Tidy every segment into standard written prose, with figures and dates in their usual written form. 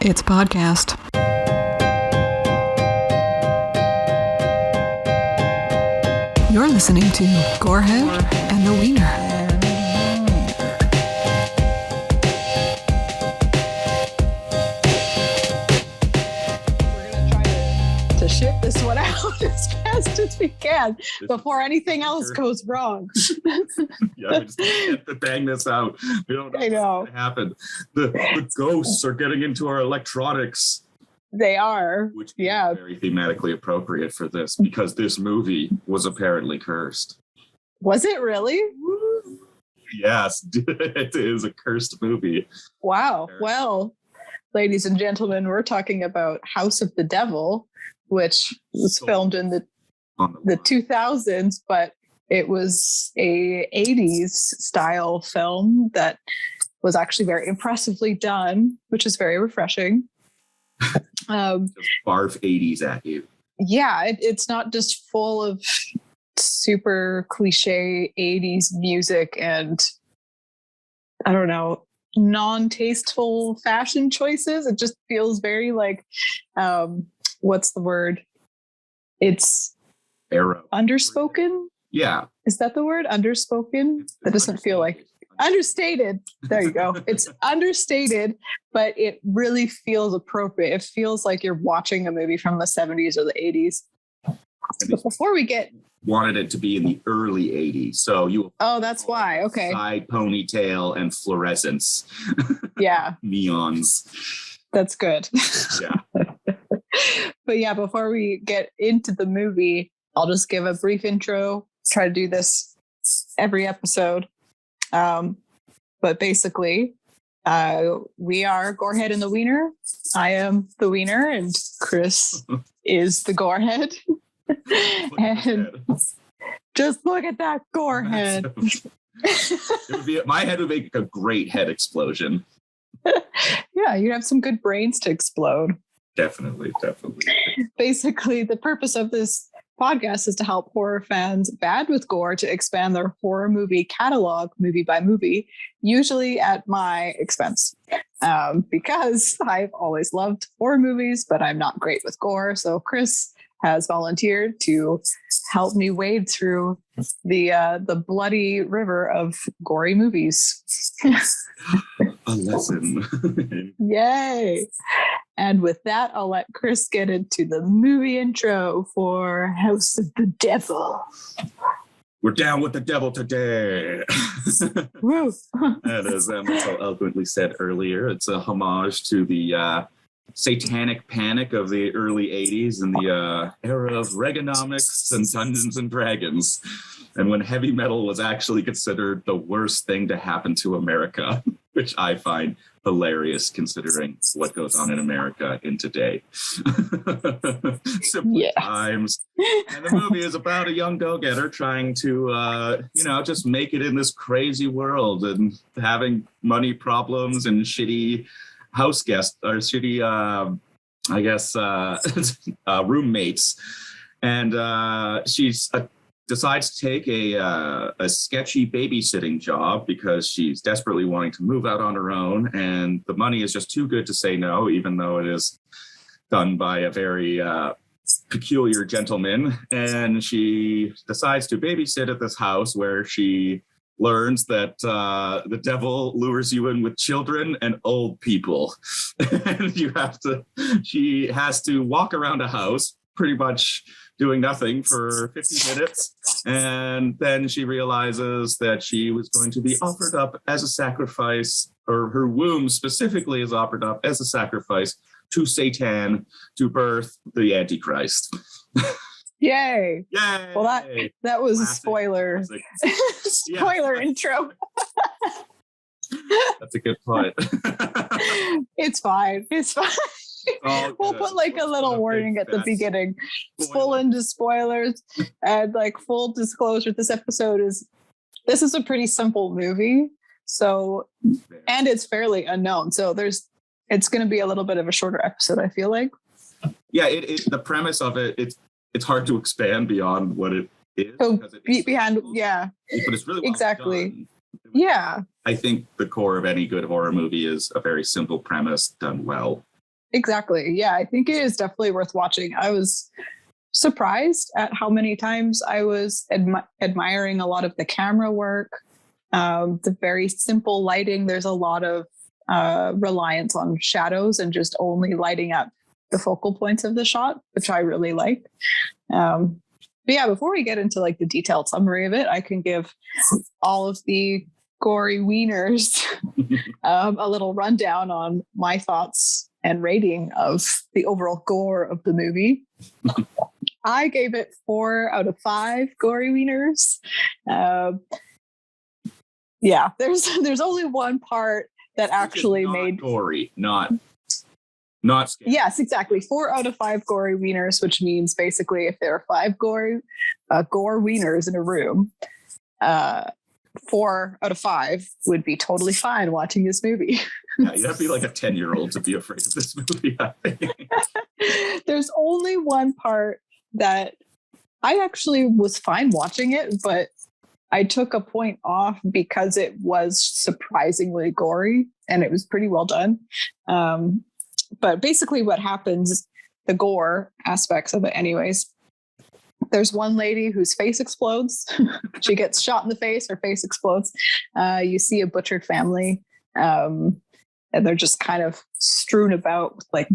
It's podcast. You're listening to Gorehead and the Wiener. We're going to try to ship this one out as fast as we can before anything else goes wrong. Yeah, we just have to bang this out. We don't know, I know. what's going to happen. The ghosts are getting into our electronics. They are. Which is yeah. very thematically appropriate for this, because this movie was apparently cursed. Was it really? Yes, it is a cursed movie. Wow. Well, ladies and gentlemen, we're talking about House of the Devil, which was filmed in the 2000s, but it was a 80s style film that was actually very impressively done, which is very refreshing. Just barf 80s at you. Yeah, it's not just full of super cliche 80s music and, I don't know, non-tasteful fashion choices. It just feels very like, what's the word? It's underspoken. Yeah. Is that the word? Underspoken? That doesn't feel like understated. There you go. It's understated, but it really feels appropriate. It feels like you're watching a movie from the 70s or the 80s. But before we get... Wanted it to be in the early 80s. So you... Oh, that's why. Okay. Side ponytail and fluorescence. Yeah. Neons. That's good. Yeah. But yeah, before we get into the movie, I'll just give a brief intro. Try to do this every episode. But basically, we are Gorehead and the Wiener. I am the Wiener, and Chris is the Gorehead. And just look at that Gorehead. My head would make a great head explosion. Yeah, you'd have some good brains to explode. Definitely. Basically, the purpose of this podcast is to help horror fans bad with gore to expand their horror movie catalog movie by movie, usually at my expense. Because I've always loved horror movies, but I'm not great with gore. So Chris has volunteered to help me wade through the bloody river of gory movies. A lesson. Yay! And with that, I'll let Chris get into the movie intro for House of the Devil. We're down with the devil today. Woo. And as Emma so eloquently said earlier, it's a homage to the satanic panic of the early 80s and the era of Reaganomics and Dungeons and Dragons. And when heavy metal was actually considered the worst thing to happen to America, which I find hilarious considering what goes on in America in today. Simple times. And the movie is about a young go-getter trying to, just make it in this crazy world and having money problems and shitty house guests or shitty, roommates. And she's decides to take a sketchy babysitting job because she's desperately wanting to move out on her own, and the money is just too good to say no, even though it is done by a very peculiar gentleman. And she decides to babysit at this house where she learns that the devil lures you in with children and old people. And she has to walk around a house pretty much doing nothing for 50 minutes. And then she realizes that she was going to be offered up as a sacrifice, or her womb specifically is offered up as a sacrifice to Satan to birth the Antichrist. Yay. Yay. Well, that was Classic. a spoiler. Spoiler intro. That's a good point. It's fine. We'll put like a little warning at the beginning. Full into spoilers and like full disclosure. This is a pretty simple movie. So, and it's fairly unknown. So it's going to be a little bit of a shorter episode, I feel like. Yeah, the premise of it's hard to expand beyond what it is. So yeah. But it's really well exactly done. Yeah. I think the core of any good horror movie is a very simple premise done well. Exactly. Yeah, I think it is definitely worth watching. I was surprised at how many times I was admiring a lot of the camera work, the very simple lighting. There's a lot of reliance on shadows and just only lighting up the focal points of the shot, which I really like. But yeah, before we get into like the detailed summary of it, I can give all of the gory wieners a little rundown on my thoughts and rating of the overall gore of the movie. I gave it 4 out of 5 gory wieners. Yeah, there's only one part that actually made gory, not scary. Yes, exactly. 4 out of 5 gory wieners, which means basically if there are 5 gore wieners in a room, 4 out of 5 would be totally fine watching this movie. Yeah, you'd have to be like a 10-year-old to be afraid of this movie, I think. There's only one part that I actually was fine watching it, but I took a point off because it was surprisingly gory and it was pretty well done. But basically what happens, the gore aspects of it anyways, there's one lady whose face explodes. She gets shot in the face, her face explodes. You see a butchered family, and they're just kind of strewn about with like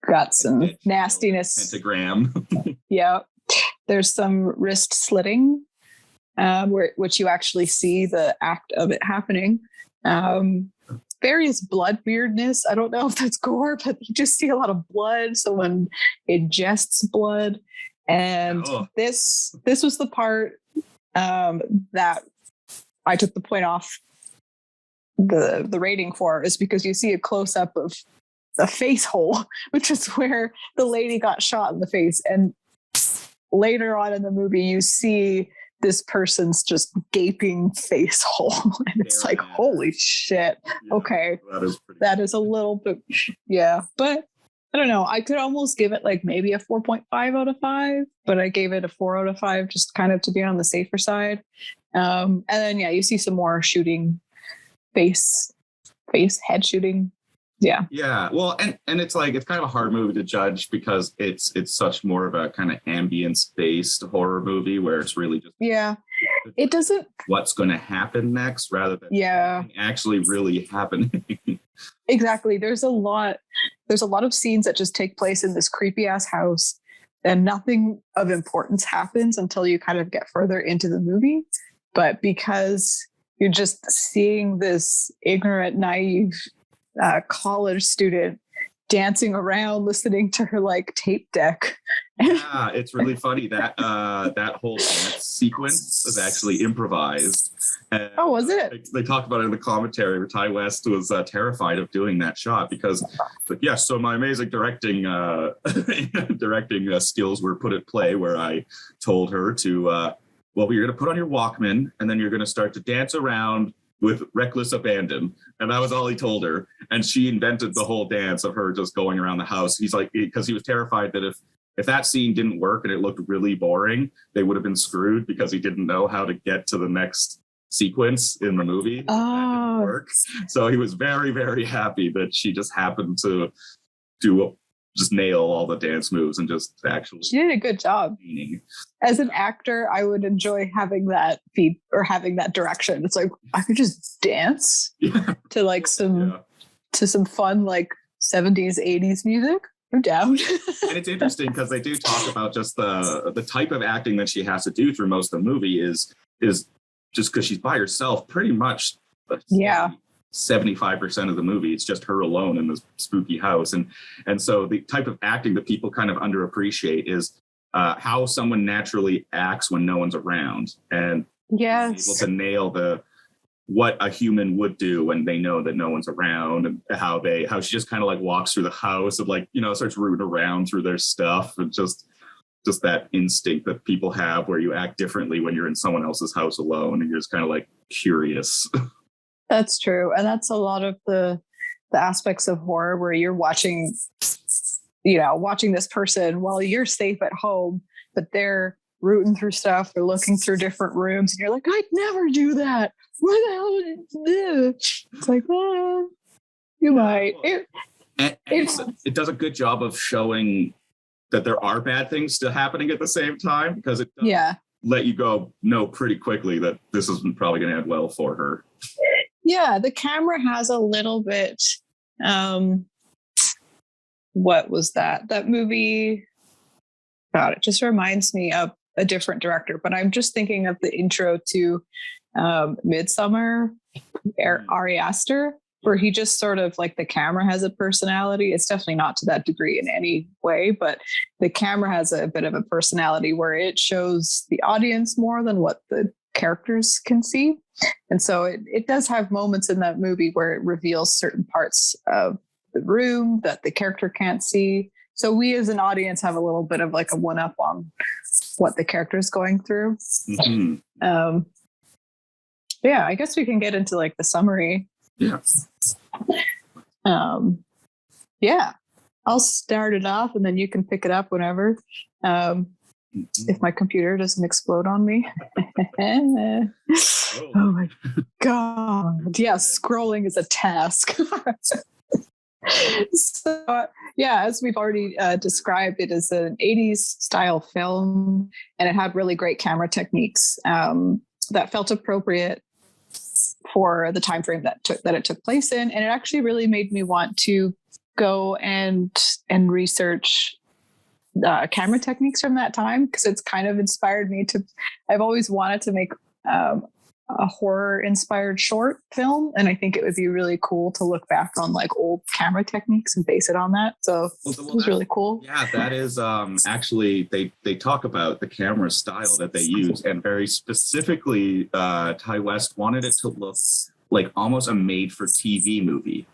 guts and nastiness. Pentagram. Yeah. There's some wrist slitting, which you actually see the act of it happening. Various blood weirdness. I don't know if that's gore, but you just see a lot of blood. Someone ingests blood. And this was the part that I took the point off the rating for, is because you see a close-up of the face hole, which is where the lady got shot in the face. And later on in the movie, you see this person's just gaping face hole. And it's like, holy shit. Yeah, okay. That is a little bit, yeah. But I don't know. I could almost give it like maybe a 4.5 out of 5, but I gave it a 4 out of 5 just kind of to be on the safer side. And then, yeah, you see some more shooting, head shooting. Yeah. Yeah. Well, and it's like, it's kind of a hard movie to judge because it's such more of a kind of ambience-based horror movie where it's really just it doesn't what's going to happen next rather than actually really happening. Exactly. There's a lot of scenes that just take place in this creepy ass house and nothing of importance happens until you kind of get further into the movie. But because you're just seeing this ignorant, naive college student dancing around, listening to her like tape deck. Yeah, it's really funny that that whole dance sequence was actually improvised. And was it? They talk about it in the commentary where Ty West was terrified of doing that shot because, like, yes, so my amazing directing skills were put at play where I told her to, well, you're going to put on your Walkman and then you're going to start to dance around with reckless abandon. And that was all he told her. And she invented the whole dance of her just going around the house. He's like, because he was terrified that if that scene didn't work and it looked really boring, they would have been screwed because he didn't know how to get to the next sequence in the movie. That didn't work. So he was very, very happy that she just happened to just nail all the dance moves and just actually. She did a good job. As an actor, I would enjoy having that feed or having that direction. It's like I could just dance to like some fun like 70s, 80s music. I'm down. And it's interesting because they do talk about just the type of acting that she has to do through most of the movie is just because she's by herself pretty much. 75% of the movie, it's just her alone in this spooky house. And so the type of acting that people kind of underappreciate is how someone naturally acts when no one's around. And able to nail what a human would do when they know that no one's around, and how she just kind of like walks through the house and like, starts rooting around through their stuff, and just that instinct that people have where you act differently when you're in someone else's house alone and you're just kind of like curious. That's true. And that's a lot of the aspects of horror where you're watching this person while you're safe at home, but they're rooting through stuff. They're looking through different rooms and you're like, I'd never do that. Why the hell did you do? It's like, you might. And it does a good job of showing that there are bad things still happening at the same time, because it does let you know pretty quickly that this isn't probably going to end well for her. Yeah, the camera has a little bit. What was that? That movie? God, it just reminds me of a different director, but I'm just thinking of the intro to Midsummer, Ari Aster, where he just sort of like the camera has a personality. It's definitely not to that degree in any way, but the camera has a bit of a personality where it shows the audience more than what the characters can see. And so it does have moments in that movie where it reveals certain parts of the room that the character can't see. So we as an audience have a little bit of like a one-up on what the character is going through. Mm-hmm. Yeah, I guess we can get into like the summary. Yeah. Yeah, I'll start it off and then you can pick it up whenever. If my computer doesn't explode on me. Oh my God. Yeah, scrolling is a task. So, yeah, as we've already described, it is an 80s style film, and it had really great camera techniques that felt appropriate for the time frame that it took place in. And it actually really made me want to go and research camera techniques from that time, because it's kind of inspired me to. I've always wanted to make a horror inspired short film, and I think it would be really cool to look back on like old camera techniques and base it on that. So it was really cool. Yeah, that is actually they talk about the camera style that they use, and very specifically Ty West wanted it to look like almost a made for TV movie.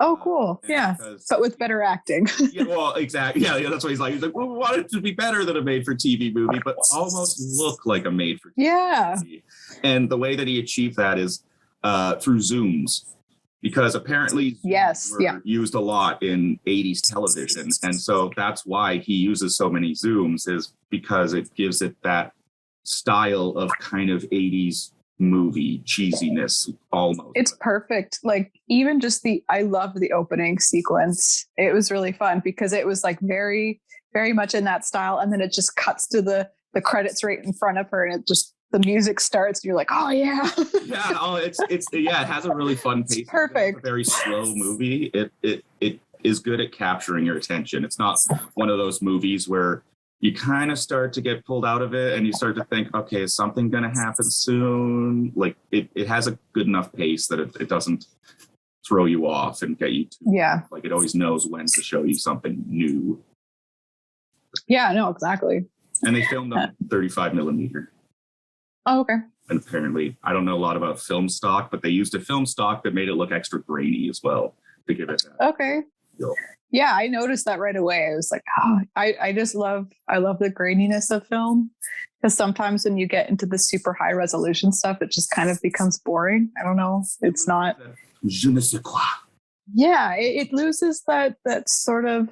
Oh, cool. Yeah. But with better acting. Yeah, well, exactly. Yeah, that's what he's like. He's like, well, we want it to be better than a made-for-TV movie, but almost look like a made-for-TV movie. And the way that he achieved that is through zooms, because apparently were used a lot in 80s television. And so that's why he uses so many zooms, is because it gives it that style of kind of 80s movie cheesiness almost. It's perfect. Like even just I love the opening sequence. It was really fun because it was like very, very much in that style. And then it just cuts to the credits right in front of her, and it just, the music starts and you're like, oh yeah. Yeah. Oh, it has a really fun pace. It's perfect. It's a very slow movie. It is good at capturing your attention. It's not one of those movies where you kind of start to get pulled out of it and you start to think, okay, is something going to happen soon? Like it has a good enough pace that it doesn't throw you off and get you to, like it always knows when to show you something new. Yeah, no, exactly. And they filmed on 35 millimeter. Oh, okay. And apparently, I don't know a lot about film stock, but they used a film stock that made it look extra grainy as well to give it that. Okay. Feel. Yeah, I noticed that right away. I was like, oh, I love the graininess of film, because sometimes when you get into the super high resolution stuff, it just kind of becomes boring. I don't know. It's not. Je ne sais quoi. Yeah, it loses that sort of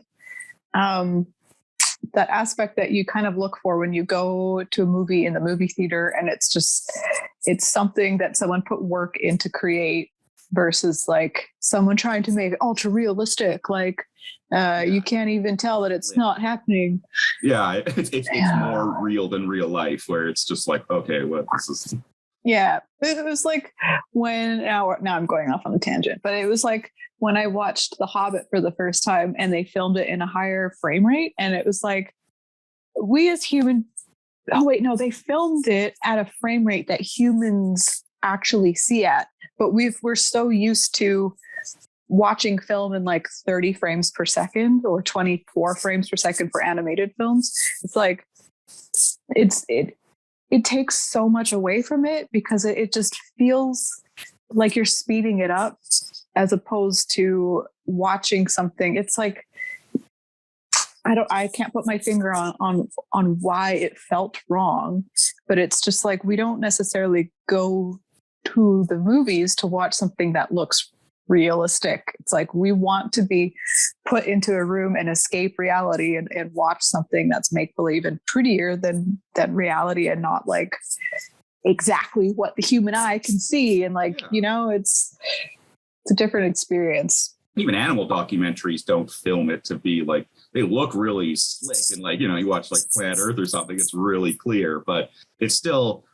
that aspect that you kind of look for when you go to a movie in the movie theater, and it's something that someone put work in to create, versus like someone trying to make it ultra realistic. Like you can't even tell that it's not happening. Yeah, it's more real than real life, where it's just like, okay, what this is. Yeah, it was like when now I'm going off on a tangent, but it was like when I watched The Hobbit for the first time and they filmed it in a higher frame rate, and it was like we as human. Oh wait, no, they filmed it at a frame rate that humans actually see at, but we're so used to watching film in like 30 frames per second or 24 frames per second for animated films. It's like it takes so much away from it, because it just feels like you're speeding it up as opposed to watching something. It's like I can't put my finger on why it felt wrong, but it's just like we don't necessarily go to the movies to watch something that looks realistic. It's like we want to be put into a room and escape reality and watch something that's make-believe and prettier than reality, and not like exactly what the human eye can see. And like, it's a different experience. even animal documentaries don't film it to be like, they look really slick and like, you know, you watch like Planet Earth or something, it's really clear, but it still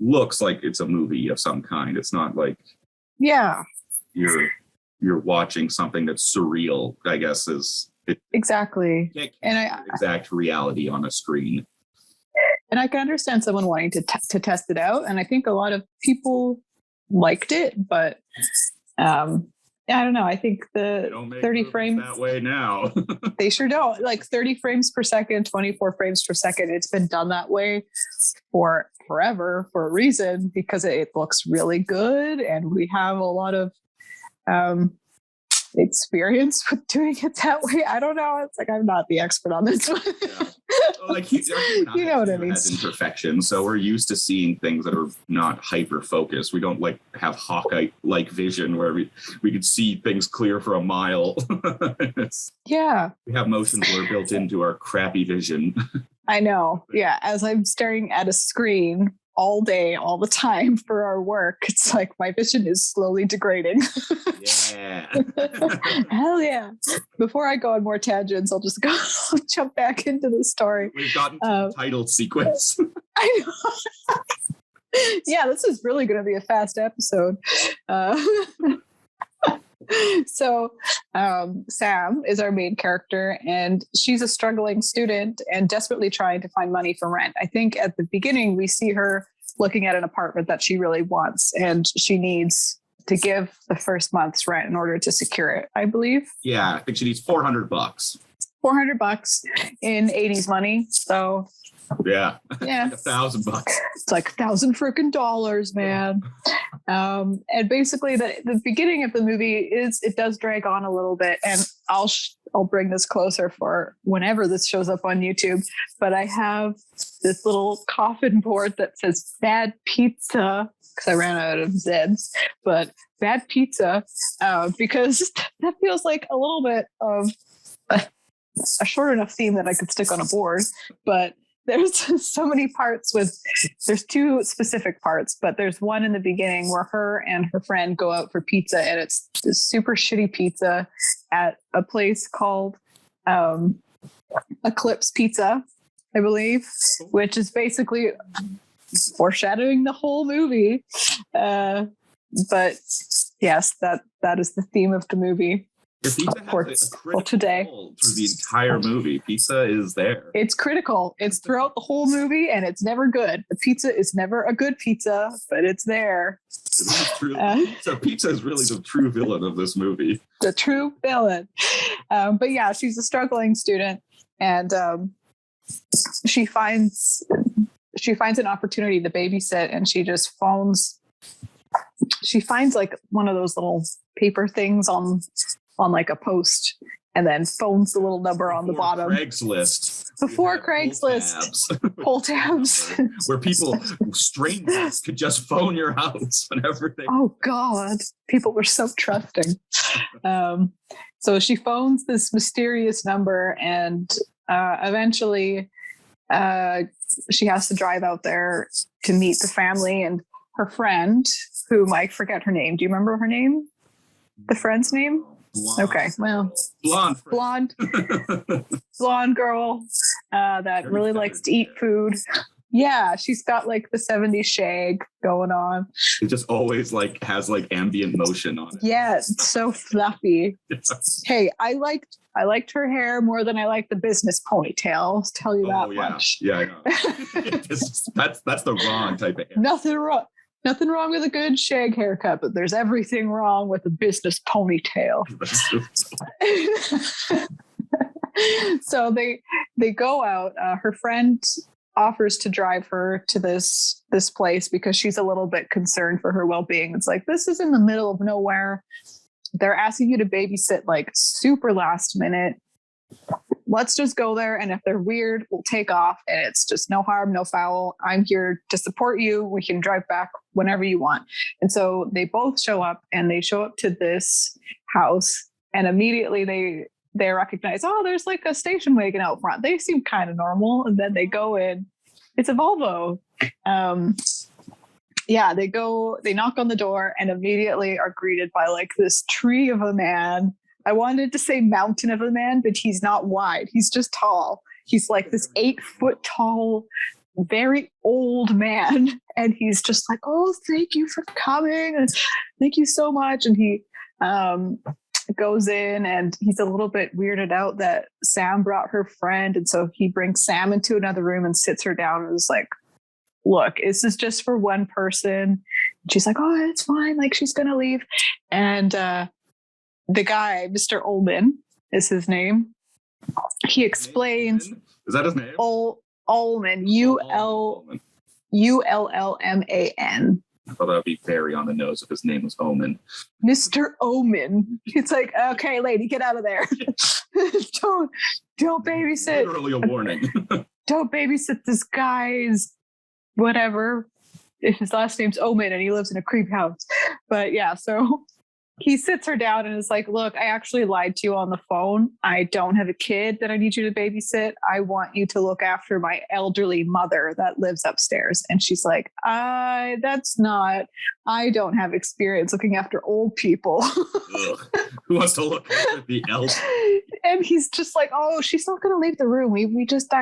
looks like it's a movie of some kind. It's not like you're watching something that's surreal, I guess, is it. Exactly. And exact reality on a screen. And I can understand someone wanting to test it out. And I think a lot of people liked it, but I don't know. I think the 30 frames that way now. They sure don't. Like 30 frames per second, 24 frames per second. It's been done that way for forever for a reason, because it looks really good. And we have a lot of experience with doing it that way. I don't know. It's like, I'm not the expert on this one. Yeah. Well, like you know what I mean. Has imperfection, so we're used to seeing things that are not hyper focused. We don't like have Hawkeye like vision where we could see things clear for a mile. Yeah, we have motion blur built into our crappy vision. I know. Yeah, as I'm staring at a screen all day, all the time for our work, it's like my vision is slowly degrading. Yeah. Hell yeah. Before I go on more tangents, I'll just go jump back into the story. We've gotten to the title sequence. I know. Yeah, this is really going to be a fast episode. So Sam is our main character, and she's a struggling student and desperately trying to find money for rent. I think at the beginning we see her looking at an apartment that she really wants, and she needs to give the first month's rent in order to secure it, I believe. Yeah, I think she needs $400. $400 in 80s money. So yeah. Yeah. Like $1,000. It's like $1,000, man. And basically the beginning of the movie it does drag on a little bit, and I'll bring this closer for whenever this shows up on YouTube, but I have this little coffin board that says bad pizza, because I ran out of Zeds, but bad pizza, because that feels like a little bit of a short enough theme that I could stick on a board, but there's so many parts there's two specific parts, but there's one in the beginning where her and her friend go out for pizza, and it's this super shitty pizza at a place called Eclipse Pizza, I believe, which is basically foreshadowing the whole movie. But yes, that is the theme of the movie. Pizza has a critical role through the entire movie. Pizza is there. It's critical. It's throughout the whole movie, and it's never good. The pizza is never a good pizza, but it's there. So pizza is really the true villain of this movie. The true villain. But yeah, she's a struggling student, and she finds an opportunity to babysit, and she just phones. She finds like one of those little paper things on like a post, and then phones the little number on the bottom. Before Craigslist. Pull tabs. Where strangers could just phone your house whenever they... Oh God. People were so trusting. So she phones this mysterious number, and eventually she has to drive out there to meet the family, and her friend, whom I forget her name. Do you remember her name? The friend's name? Blonde. Okay, well, blonde girl that really likes to eat food. Yeah, she's got like the 70s shag going on. It just always like has like ambient motion on it. Yeah, it's so fluffy. Hey, I liked her hair more than I liked the business ponytail. I'll tell you that much. Yeah, I know. That's the wrong type of hair. Nothing wrong with a good shag haircut, but there's everything wrong with a business ponytail. So they go out. Her friend offers to drive her to this place because she's a little bit concerned for her well-being. It's like, this is in the middle of nowhere. They're asking you to babysit like super last minute. Let's just go there, and if they're weird, we'll take off, and it's just no harm, no foul. I'm here to support you. We can drive back whenever you want. And so they both show up, and they show up to this house, and immediately they recognize, oh, there's like a station wagon out front. They seem kind of normal. And then they go in. It's a Volvo. They knock on the door and immediately are greeted by like this tree of a man I wanted to say mountain of a man, but he's not wide. He's just tall. He's like this 8-foot tall, very old man. And he's just like, oh, thank you for coming. And thank you so much. And he goes in and he's a little bit weirded out that Sam brought her friend. And so he brings Sam into another room and sits her down and is like, look, this is just for one person. And she's like, oh, it's fine. Like, she's going to leave. And the guy, Mr. Ullman is his name. He explains. Is that his name? Ullman, Ullman. I thought that would be very on the nose if his name was Omen. Mr. Omen. It's like, okay, lady, get out of there. don't babysit. Literally a warning. Don't babysit this guy's whatever. If his last name's Omen and he lives in a creep house. But yeah, so he sits her down and is like, look, I actually lied to you on the phone. I don't have a kid that I need you to babysit. I want you to look after my elderly mother that lives upstairs. And she's like, I don't have experience looking after old people. Who wants to look after the elder? And he's just like, oh, she's not going to leave the room. We just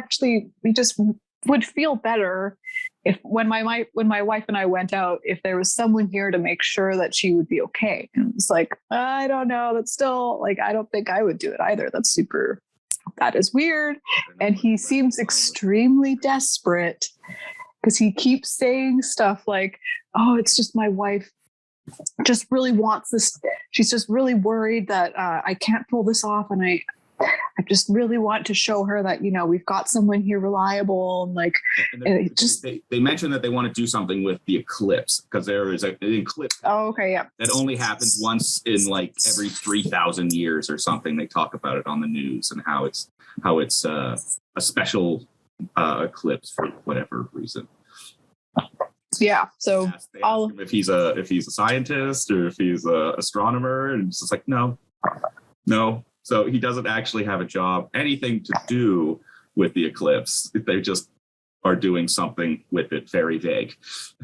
would feel better if when my wife and I went out, if there was someone here to make sure that she would be okay. And it's like, I don't know. That's still like, I don't think I would do it either. That is weird. And he seems extremely desperate because he keeps saying stuff like, oh, it's just my wife just really wants this. She's just really worried that I can't pull this off. And I just really want to show her that, we've got someone here reliable. And like, they mentioned that they want to do something with the eclipse because there is an eclipse. Oh, okay. Yeah. That only happens once in like every 3,000 years or something. They talk about it on the news and how it's a special eclipse for whatever reason. Yeah. So they ask him if he's a scientist or if he's an astronomer, and it's just like, no. So he doesn't actually have a job, anything to do with the eclipse. They just are doing something with it, very vague.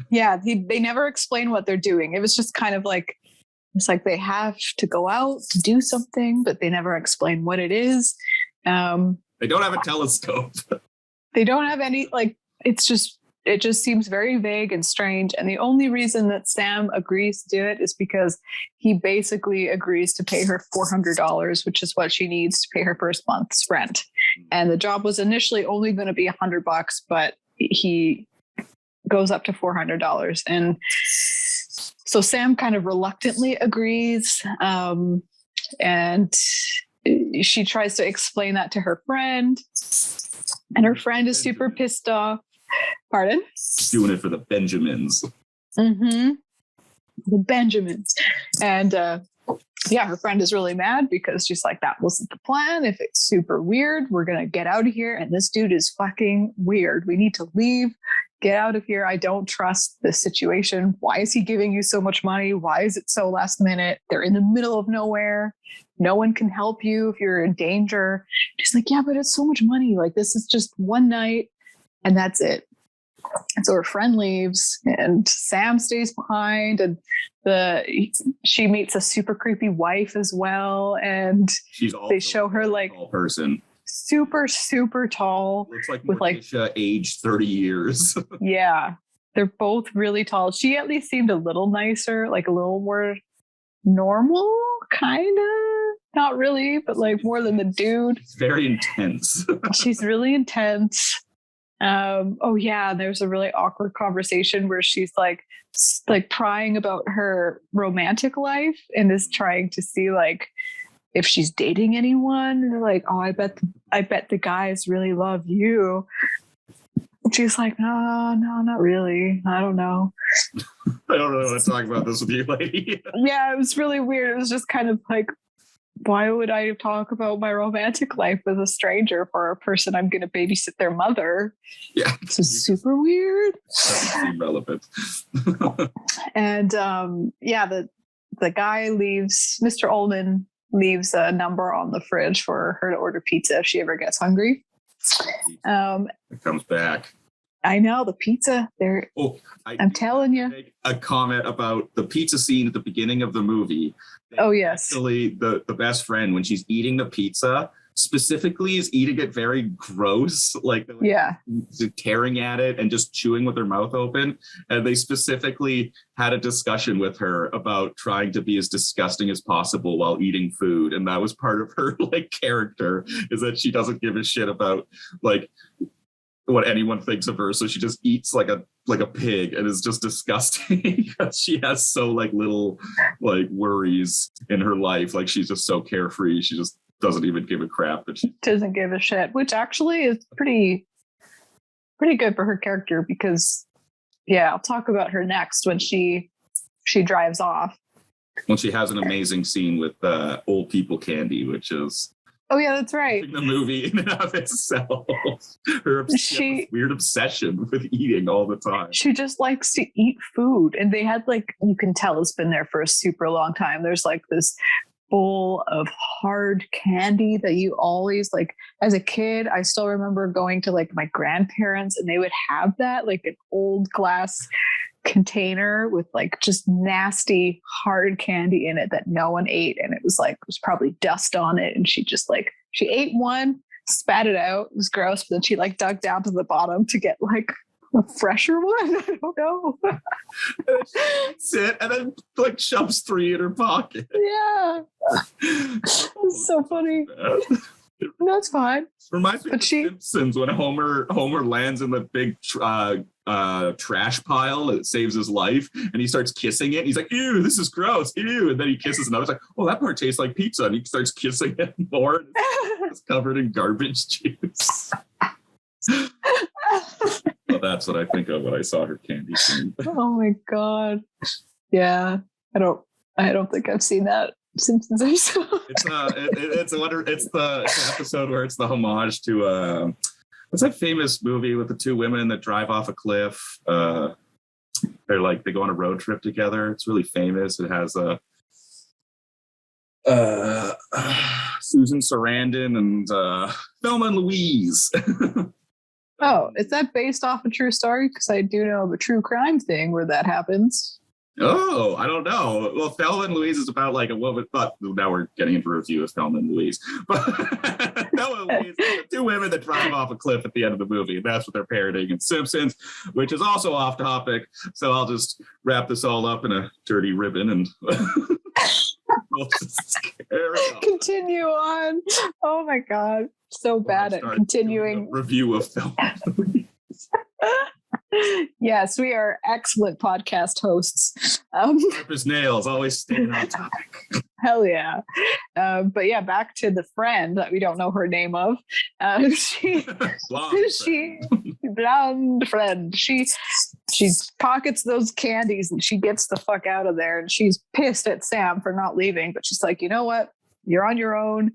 Yeah, they never explain what they're doing. It was just kind of like, it's like they have to go out to do something, but they never explain what it is. They don't have a telescope. They don't have any, like, it just seems very vague and strange. And the only reason that Sam agrees to do it is because he basically agrees to pay her $400, which is what she needs to pay her first month's rent. And the job was initially only going to be $100, but he goes up to $400. And so Sam kind of reluctantly agrees. And she tries to explain that to her friend. And her friend is super pissed off. Pardon? Doing it for the Benjamins. Mm-hmm. The Benjamins. And her friend is really mad because she's like, that wasn't the plan. If it's super weird, we're going to get out of here. And this dude is fucking weird. We need to leave. Get out of here. I don't trust this situation. Why is he giving you so much money? Why is it so last minute? They're in the middle of nowhere. No one can help you if you're in danger. She's like, yeah, but it's so much money. Like, this is just one night. And that's it. And so her friend leaves and Sam stays behind, and she meets a super creepy wife as well. And they show her like tall person. Super, super tall. Looks like Morticia aged 30 years. Yeah. They're both really tall. She at least seemed a little nicer, like a little more normal, kind of. Not really, but like more than the dude. It's very intense. She's really intense. There's a really awkward conversation where she's like prying about her romantic life and is trying to see like if she's dating anyone. And they're like, oh, I bet the guys really love you. And she's like, no, not really. I don't know. I don't really want to talk about this with you, lady. Yeah, it was really weird. It was just kind of like, why would I talk about my romantic life with a stranger for a person I'm going to babysit their mother? Yeah. This is super weird. Doesn't seem relevant. And the guy leaves, Mr. Ullman leaves a number on the fridge for her to order pizza if she ever gets hungry. It comes back. I know, the pizza there. Oh, I'm telling you. Make a comment about the pizza scene at the beginning of the movie Oh, yes. Actually, the best friend, when she's eating the pizza, specifically is eating it very gross, like Yeah. tearing at it and just chewing with her mouth open. And they specifically had a discussion with her about trying to be as disgusting as possible while eating food. And that was part of her like character, is that she doesn't give a shit about like what anyone thinks of her. So she just eats like a pig and is just disgusting because she has so like little like worries in her life. Like she's just so carefree. She just doesn't even give a crap that she doesn't give a shit, which actually is pretty good for her character, because I'll talk about her next when she drives off. When she has an amazing scene with old people candy, which is that's right, the movie in and of itself. Her weird obsession with eating all the time. She just likes to eat food, and they had like, you can tell it's been there for a super long time. There's like this bowl of hard candy that you always like. As a kid, I still remember going to like my grandparents, and they would have that like an old glass container with like just nasty hard candy in it that no one ate, and it was probably dust on it, and she ate one, spat it out, it was gross, but then she like dug down to the bottom to get like a fresher one. I don't know. Sit and then like shoves 3 in her pocket. Yeah. It's so funny. That's fine. Reminds me of The Simpsons when Homer lands in the big trash pile that saves his life, and he starts kissing it. He's like, "Ew, this is gross. Ew!" And then he kisses another. It's like, "Oh, that part tastes like pizza." And he starts kissing it more. It's covered in garbage juice. Well, that's what I think of when I saw her candy scene. Oh my god! Yeah, I don't think I've seen that Simpsons episode. It's the episode where it's the homage to what's that famous movie with the two women that drive off a cliff? They go on a road trip together. It's really famous. It has Susan Sarandon and Thelma and Louise. Oh, is that based off a true story? Because I do know of a true crime thing where that happens. Oh, I don't know. Well, Thelma and Louise is about like a woman. But now we're getting into a review of Thelma and Louise. But Thelma and Louise, two women that drive off a cliff at the end of the movie. And that's what they're parodying in Simpsons, which is also off topic. So I'll just wrap this all up in a dirty ribbon and we'll just continue on. Oh my god, so bad at continuing review of Thelma and Louise. Yes, we are excellent podcast hosts. Sharp as nails, always staying on topic. Hell yeah. But yeah, back to the friend that we don't know her name of. Blonde friend. She pockets those candies and she gets the fuck out of there, and she's pissed at Sam for not leaving, but she's like, you know what? You're on your own.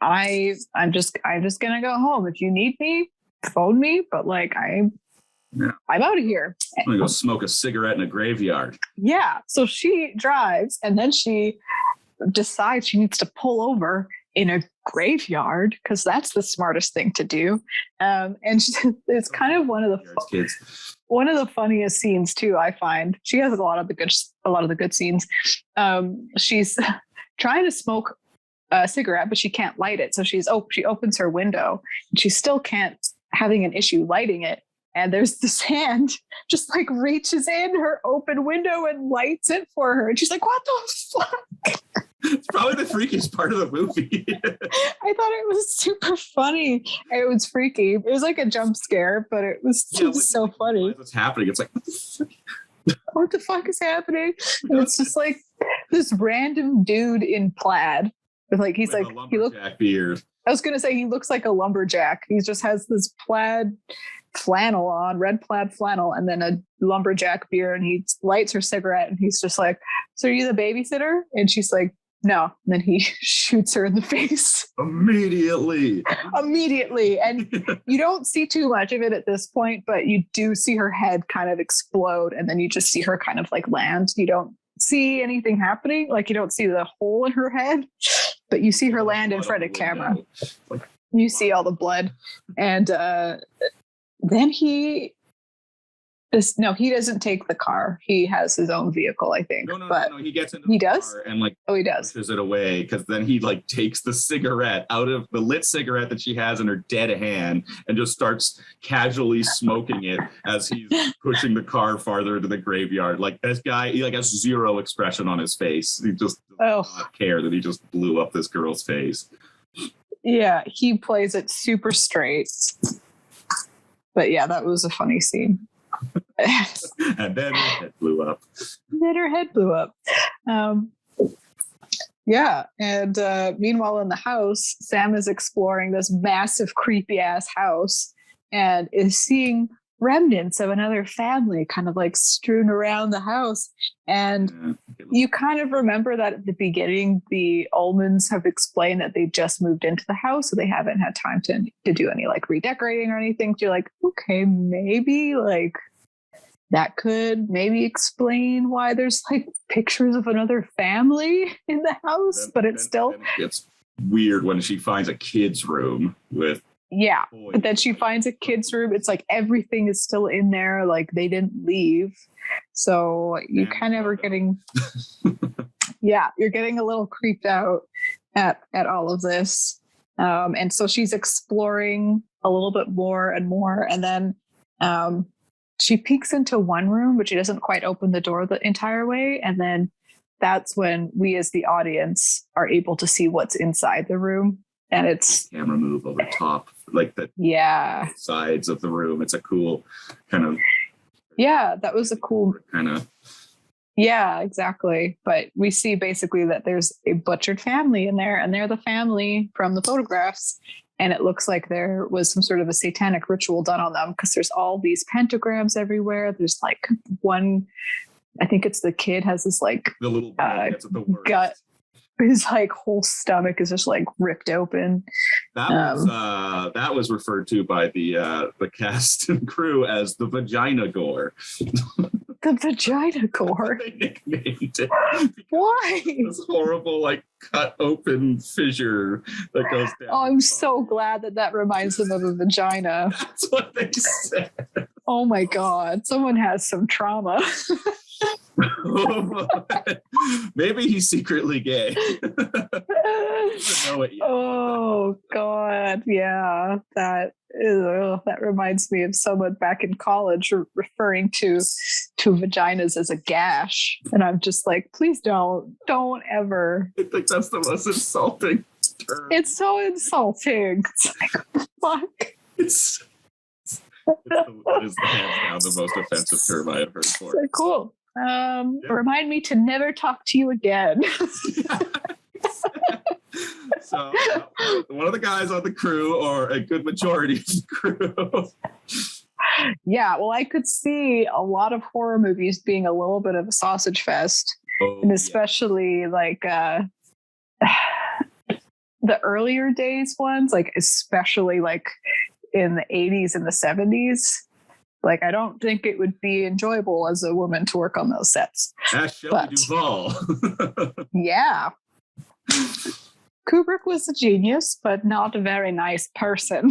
I'm just gonna go home. If you need me, phone me, but like I'm out of here. I'm gonna go smoke a cigarette in a graveyard. Yeah. So she drives, and then she decides she needs to pull over in a graveyard because that's the smartest thing to do. And it's kind of one of the funniest scenes too. I find she has a lot of the good scenes. She's trying to smoke a cigarette, but she can't light it. So she opens her window, and she still can't, having an issue lighting it. And there's this hand just like reaches in her open window and lights it for her. And she's like, what the fuck? It's probably the freakiest part of the movie. I thought it was super funny. It was freaky. It was like a jump scare, but it was so funny. What's happening? It's like, what the fuck is happening? And it's just like this random dude in plaid. Like he looks beard. I was gonna say he looks like a lumberjack. He just has this plaid flannel on, red plaid flannel, and then a lumberjack beard, and he lights her cigarette, and he's just like, so are you the babysitter? And she's like, no. And then he shoots her in the face. Immediately. And you don't see too much of it at this point, but you do see her head kind of explode, and then you just see her kind of like land. You don't see anything happening. Like you don't see the hole in her head, but you see her land in front of camera. You see all the blood. And then he No, he doesn't take the car. He has his own vehicle, I think. No. He gets into he the does? car and like he does. pushes it away, because then he like takes the cigarette out of the lit cigarette that she has in her dead hand and just starts casually smoking it as he's pushing the car farther into the graveyard. Like this guy, he like has zero expression on his face. He just does not care that he just blew up this girl's face. Yeah, he plays it super straight. But yeah, that was a funny scene. And then her head blew up. Yeah, and meanwhile in the house, Sam is exploring this massive, creepy ass house and is seeing remnants of another family kind of like strewn around the house. And you kind of remember that at the beginning, the Ullmans have explained that they just moved into the house, so they haven't had time to do any like redecorating or anything. So you're like, okay, maybe like that could maybe explain why there's like pictures of another family in the house, but it's still... It's weird when she finds a kid's room with... Yeah, but then she finds a kid's room. It's like everything is still in there, like they didn't leave. So you kind of are getting... Yeah, you're getting a little creeped out at all of this. And so she's exploring a little bit more and more. And then... she peeks into one room, but she doesn't quite open the door the entire way. And then that's when we as the audience are able to see what's inside the room. And it's camera move over top, like the sides of the room. It's a cool kind of... Yeah, that was a cool... kind of... Yeah, exactly. But we see basically that there's a butchered family in there, and they're the family from the photographs. And it looks like there was some sort of a satanic ritual done on them, because there's all these pentagrams everywhere. There's like one, I think it's the kid has this like the little gut. His like whole stomach is just like ripped open. That was referred to by the cast and crew as the vagina gore. The vagina gore. They nicknamed it. Why? This horrible, like, cut open fissure that goes down. Oh, I'm so glad that reminds them of a vagina. That's what they said. Oh my God. Someone has some trauma. Maybe he's secretly gay. Know it yet. Oh God. Yeah. That reminds me of someone back in college referring to vaginas as a gash. And I'm just like, please don't ever. I think that's the most insulting term. It's so insulting. It's like, fuck. That is hands down the most offensive term I have heard for. So cool. Remind me to never talk to you again. So one of the guys on the crew, or a good majority of the crew. Yeah, well, I could see a lot of horror movies being a little bit of a sausage fest, and especially like the earlier days ones, like especially like in the 80s and the 70s. Like, I don't think it would be enjoyable as a woman to work on those sets. Ask Shelley Duvall. Yeah. Kubrick was a genius, but not a very nice person.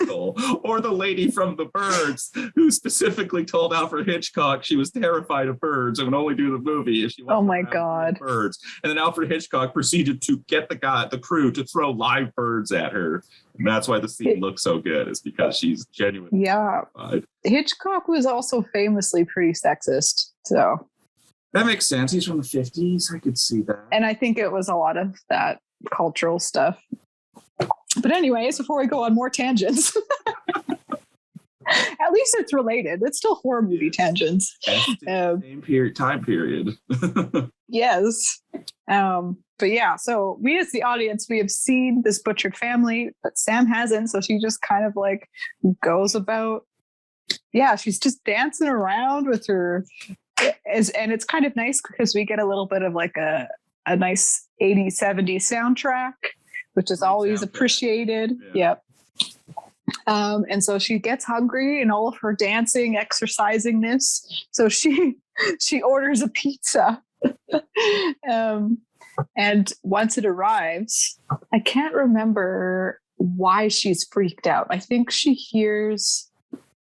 Or the lady from The Birds, who specifically told Alfred Hitchcock she was terrified of birds and would only do the movie if she wasn't my God. birds. And then Alfred Hitchcock proceeded to get the crew to throw live birds at her. And that's why the scene looks so good, is because she's genuinely terrified. Hitchcock was also famously pretty sexist, so that makes sense. He's from the 50s. I could see that. And I think it was a lot of that cultural stuff. But anyways, before we go on more tangents, at least it's related. It's still horror movie tangents. Same time period. Yes. But yeah, so we as the audience, we have seen this butchered family, but Sam hasn't. So she just kind of like goes about, she's just dancing around with her. And it's kind of nice because we get a little bit of like a nice 80s, 70s soundtrack, which is always appreciated. Yeah. Yep. And so she gets hungry in all of her dancing, exercisingness. So she orders a pizza. And once it arrives, I can't remember why she's freaked out. I think she hears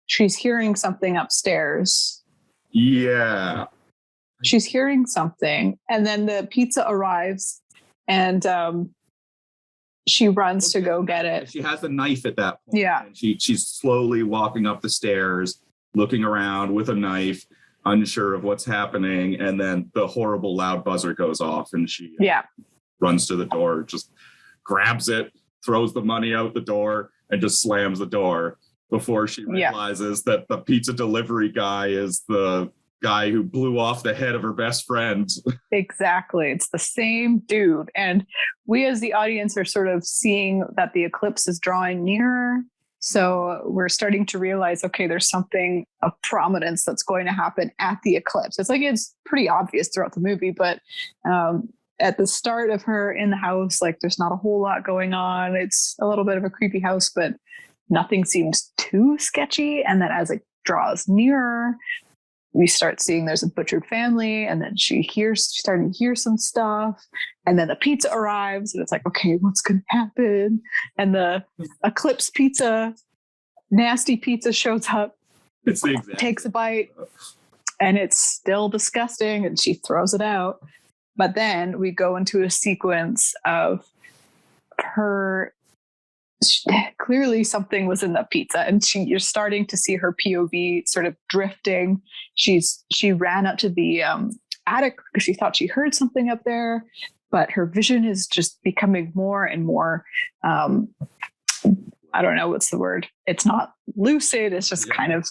she's hearing something upstairs. Yeah. She's hearing something, and then the pizza arrives, and she runs to go get it. She has a knife at that point. Yeah. And she's slowly walking up the stairs, looking around with a knife, unsure of what's happening. And then the horrible loud buzzer goes off, and she runs to the door, just grabs it, throws the money out the door, and just slams the door before she realizes that the pizza delivery guy is the guy who blew off the head of her best friend. Exactly. It's the same dude. And we as the audience are sort of seeing that the eclipse is drawing nearer. So we're starting to realize, okay, there's something of prominence that's going to happen at the eclipse. It's like, it's pretty obvious throughout the movie, but at the start of her in the house, like there's not a whole lot going on. It's a little bit of a creepy house, but nothing seems too sketchy. And then as it draws nearer, we start seeing there's a butchered family, and then she's starting to hear some stuff, and then the pizza arrives, and it's like, okay, what's going to happen? And the eclipse pizza, nasty pizza shows up, takes a bite, and it's still disgusting, and she throws it out. But then we go into a sequence of her. Clearly something was in the pizza, and you're starting to see her POV sort of drifting. She ran up to the attic because she thought she heard something up there, but her vision is just becoming more and more I don't know what's the word. It's not lucid. It's just kind of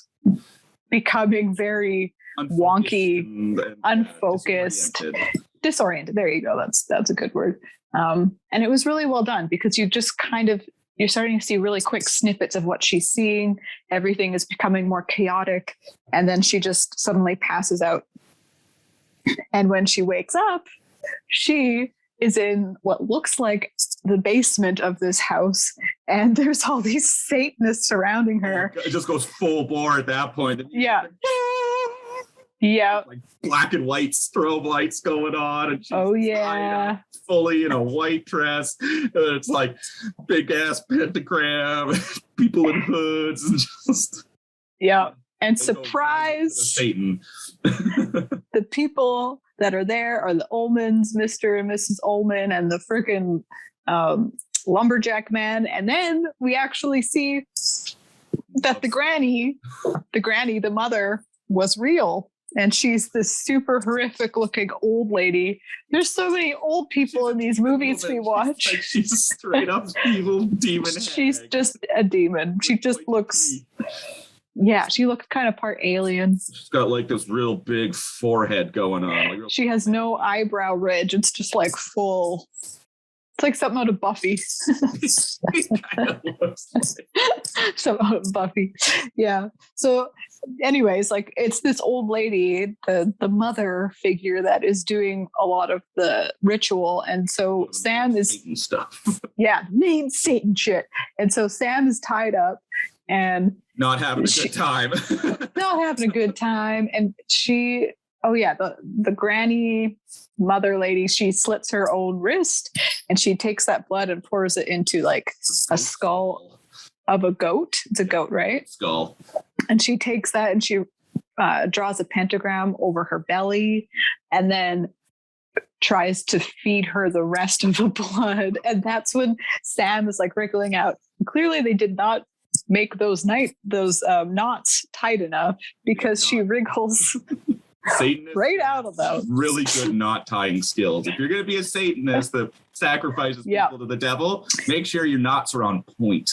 becoming very wonky, unfocused, disoriented. There you go. That's a good word. And it was really well done, because you just kind of, you're starting to see really quick snippets of what she's seeing. Everything is becoming more chaotic. And then she just suddenly passes out. And when she wakes up, she is in what looks like the basement of this house. And there's all these Satanists surrounding her. It just goes full bore at that point. Yeah. Yeah. Like black and white strobe lights going on. And she's fully in a white dress. And it's like big ass pentagram, people in hoods, and just. Yeah. And surprise, Satan. The people that are there are the Ullmans, Mr. and Mrs. Ullman, and the freaking lumberjack man. And then we actually see that the granny, the mother, was real. And she's this super horrific looking old lady. There's so many old people in these movies we watch. She's straight up evil demon. She's just a demon. She just looks. Yeah, she looks kind of part alien. She's got like this real big forehead going on. Like she has no eyebrow ridge. It's just like full. It's like something out of Buffy. Something out of Buffy. Yeah. So anyways, like it's this old lady, the mother figure, that is doing a lot of the ritual. And so Sam is Satan stuff. Yeah, main Satan shit. And so Sam is tied up and not having a good time. Not having a good time. And she, the granny mother lady, she slits her own wrist, and she takes that blood and pours it into like a skull of a goat. It's a goat, right? Skull. And she takes that and she draws a pentagram over her belly, and then tries to feed her the rest of the blood. And that's when Sam is like wriggling out. Clearly they did not make those knots tight enough, because she wriggles Satanist right out of those. Really good knot tying skills. If you're going to be a Satanist that sacrifices people to the devil, make sure your knots are on point.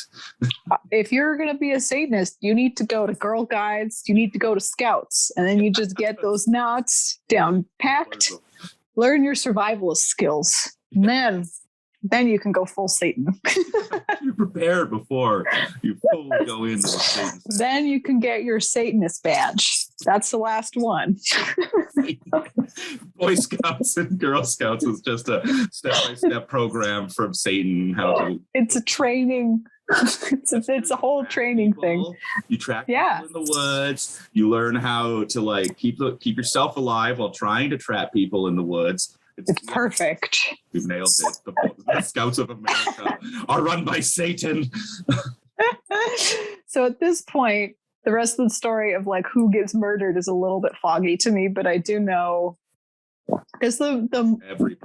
If you're going to be a Satanist, you need to go to Girl Guides. You need to go to Scouts, and then you just get those knots down packed. Learn your survivalist skills. And then you can go full Satan. You're prepared before you fully go into the Satan. Then you can get your Satanist badge. That's the last one. Boy Scouts and Girl Scouts is just a step-by-step program from Satan. It's a training. It's a whole training thing. You track people in the woods. You learn how to like keep yourself alive while trying to trap people in the woods. It's perfect. We've nailed it. The Scouts of America are run by Satan. So at this point, the rest of the story of like who gets murdered is a little bit foggy to me, but I do know. Is the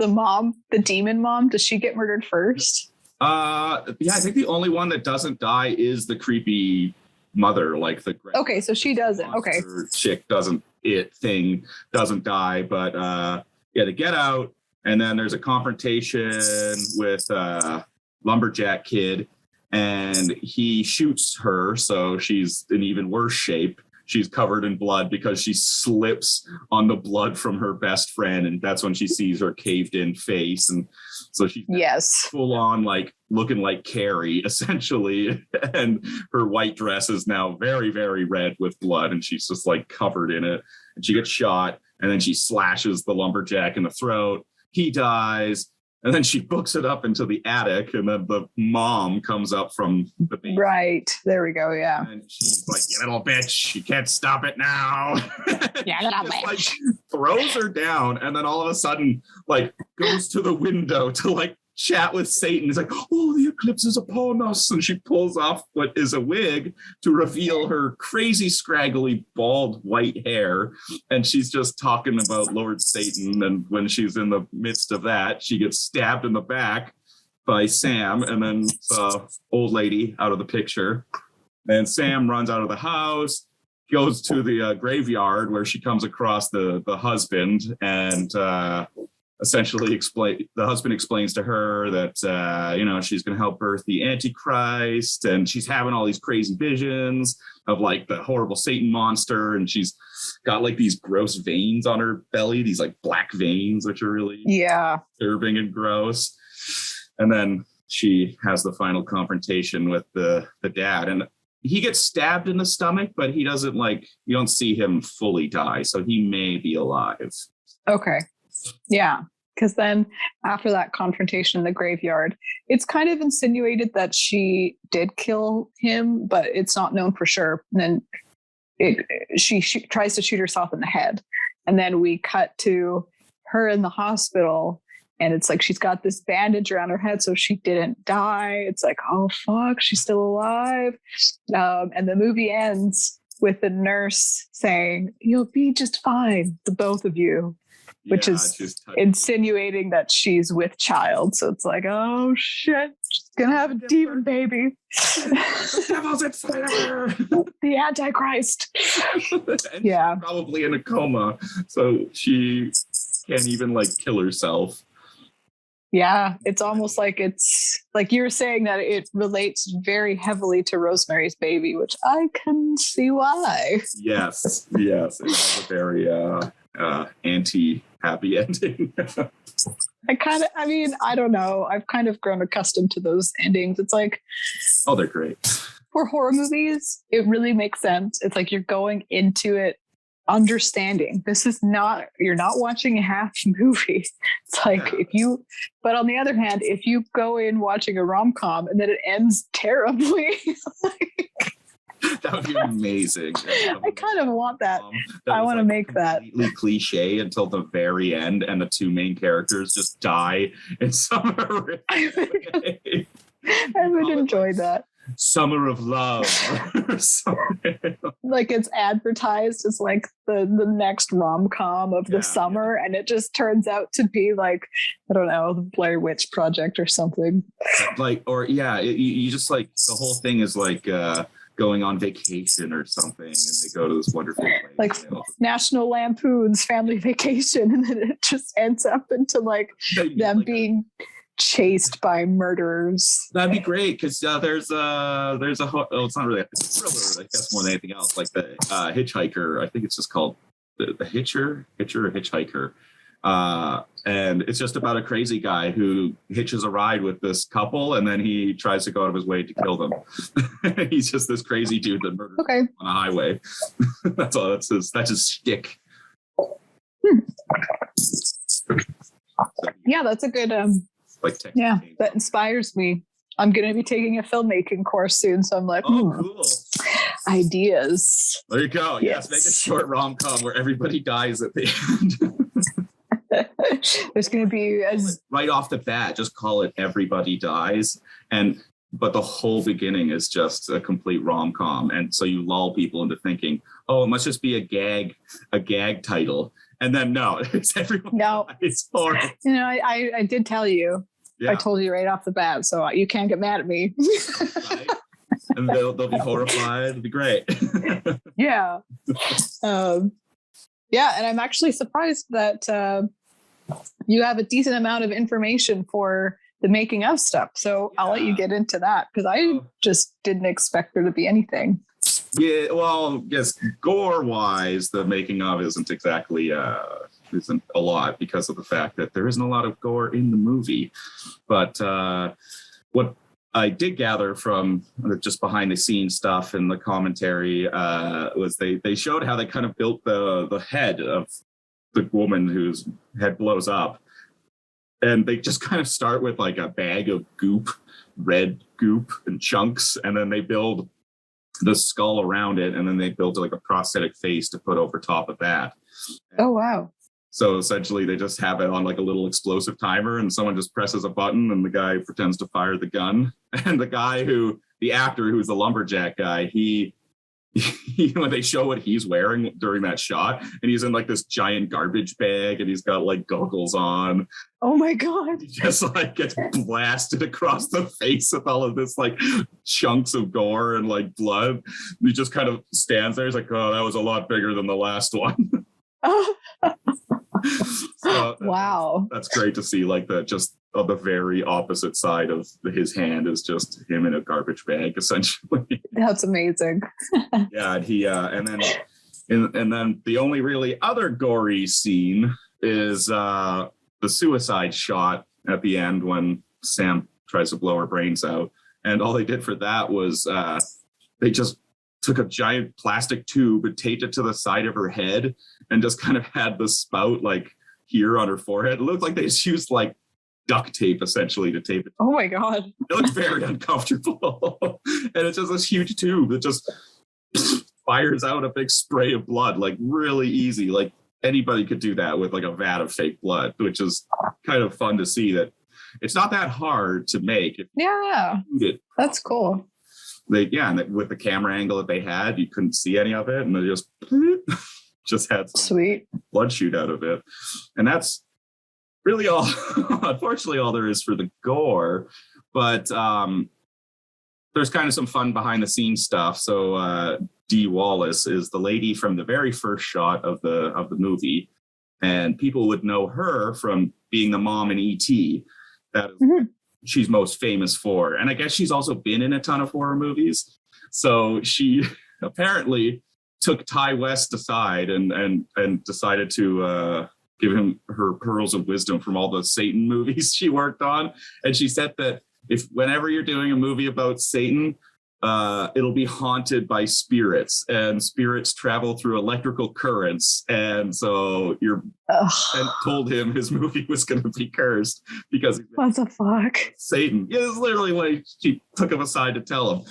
mom, the demon mom, does she get murdered first? Yeah, I think the only one that doesn't die is the creepy mother, like the okay, so she doesn't. Okay, chick doesn't die, but yeah, they get out, and then there's a confrontation with lumberjack kid, and he shoots her, so she's in even worse shape. She's covered in blood because she slips on the blood from her best friend, and that's when she sees her caved in face. And so she's full on like looking like Carrie, essentially. And her white dress is now very, very red with blood, and she's just like covered in it. And she gets shot, and then she slashes the lumberjack in the throat. He dies. And then she books it up into the attic, and then the mom comes up from the basement. Right. There we go. Yeah. And she's like, "You little bitch, you can't stop it now." Yeah, little bitch. Like, throws her down, and then all of a sudden, like, goes to the window to like chat with Satan. He's like, "Oh, the eclipse is upon us." And she pulls off what is a wig to reveal her crazy, scraggly, bald white hair. And she's just talking about Lord Satan. And when she's in the midst of that, she gets stabbed in the back by Sam, and then the old lady out of the picture. And Sam runs out of the house, goes to the graveyard where she comes across the husband, and essentially the husband explains to her that, she's going to help birth the Antichrist, and she's having all these crazy visions of like the horrible Satan monster. And she's got like these gross veins on her belly, these like black veins, which are really disturbing and gross. And then she has the final confrontation with the dad, and he gets stabbed in the stomach, but he doesn't you don't see him fully die. So he may be alive. Okay. Yeah, because then after that confrontation in the graveyard, it's kind of insinuated that she did kill him, but it's not known for sure. And then she tries to shoot herself in the head. And then we cut to her in the hospital, and it's like she's got this bandage around her head, so she didn't die. It's like, oh, fuck, she's still alive. And the movie ends with the nurse saying, "You'll be just fine, the both of you." Which is insinuating that she's with child. So it's like, oh shit, she's gonna have a demon baby. The devil's inside of her. The Antichrist. Yeah. She's probably in a coma. So she can't even kill herself. Yeah, it's almost like it's like you were saying that it relates very heavily to Rosemary's Baby, which I can see why. Yes. It has a very anti-happy ending. I don't know. I've kind of grown accustomed to those endings. It's like, oh, they're great. For horror movies, it really makes sense. It's like you're going into it understanding you're not watching a half movie. It's like but on the other hand, if you go in watching a rom-com and then it ends terribly, that would be amazing. I kind of want that. I want to make that completely cliche until the very end, and the two main characters just die in some horrific way. I would enjoy that. Summer of Love. Like it's advertised as like the next rom-com of the summer, and it just turns out to be like, I don't know, the Blair Witch Project or something. You just like the whole thing is like going on vacation or something, and they go to this wonderful place. Like National Lampoon's Family Vacation, and then it just ends up into like them being chased by murderers. That'd be great, because it's not really a thriller, I guess, more than anything else, like the Hitchhiker. I think it's just called the Hitcher or Hitchhiker, and it's just about a crazy guy who hitches a ride with this couple, and then he tries to go out of his way to kill them. He's just this crazy dude that murders on a highway. That's all. That's his shtick. Yeah, that's a good that inspires me. I'm going to be taking a filmmaking course soon, so I'm like, cool. Ideas. There you go. Yes, make a short rom-com where everybody dies at the end. There's going to be right off the bat, just call it Everybody Dies, and but the whole beginning is just a complete rom-com. And so you lull people into thinking, oh, it must just be a gag title. And then no, it's everyone. No, it's horrible. You know, I did tell you. Yeah. I told you right off the bat, so you can't get mad at me. Right? And they'll be horrified. It'll be great. Yeah. Yeah, and I'm actually surprised that you have a decent amount of information for the making of stuff. So yeah. I'll let you get into that because I just didn't expect there to be anything. Yeah, well, yes, gore-wise, the making of isn't exactly isn't a lot because of the fact that there isn't a lot of gore in the movie. But what I did gather from just behind the scenes stuff and the commentary was they showed how they kind of built the head of the woman whose head blows up. And they just kind of start with like a bag of goop, red goop and chunks. And then they build the skull around it. And then they build like a prosthetic face to put over top of that. Oh, wow. So essentially they just have it on like a little explosive timer and someone just presses a button and the guy pretends to fire the gun. And the actor who's the lumberjack guy, he when they show what he's wearing during that shot, and he's in like this giant garbage bag and he's got like goggles on. Oh my God. He just like gets blasted across the face with all of this like chunks of gore and like blood. He just kind of stands there. He's like, oh, that was a lot bigger than the last one. So, wow. That's great to see, like that just on the very opposite side of his hand is just him in a garbage bag, essentially. That's amazing. Yeah, and then the only really other gory scene is the suicide shot at the end when Sam tries to blow her brains out. And all they did for that was they just took a giant plastic tube and taped it to the side of her head and just kind of had the spout like here on her forehead. It looked like they just used like duct tape essentially to tape it. Oh my God. It looks very uncomfortable. And it's just this huge tube that just fires out a big spray of blood, like really easy. Like anybody could do that with like a vat of fake blood, which is kind of fun to see that it's not that hard to make. Yeah. That's cool. And with the camera angle that they had, you couldn't see any of it, and they just had some sweet blood shoot out of it. And that's really all, unfortunately, all there is for the gore. But there's kind of some fun behind the scenes stuff. So Dee Wallace is the lady from the very first shot of the movie, and people would know her from being the mom in E.T. That is she's most famous for. And I guess she's also been in a ton of horror movies. So she apparently took Ty West aside and decided to give him her pearls of wisdom from all the Satan movies she worked on. And she said that whenever you're doing a movie about Satan, it'll be haunted by spirits, and spirits travel through electrical currents. And so and told him his movie was going to be cursed because what the fuck? Satan. Yeah, it's literally what she took him aside to tell him.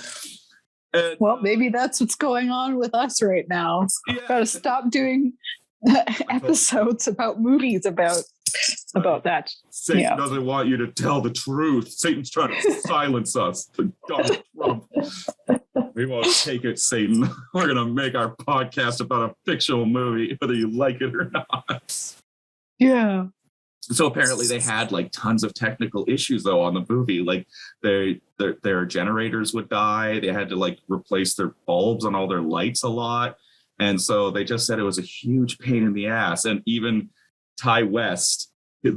And, well, maybe that's what's going on with us right now. Yeah. Gotta stop doing episodes about movies about that. Satan doesn't want you to tell the truth. Satan's trying to silence us. Donald Trump. We won't take it, Satan. We're going to make our podcast about a fictional movie, whether you like it or not. Yeah. So apparently they had like tons of technical issues though on the movie. Like their generators would die. They had to like replace their bulbs on all their lights a lot. And so they just said it was a huge pain in the ass. And even Ty West, the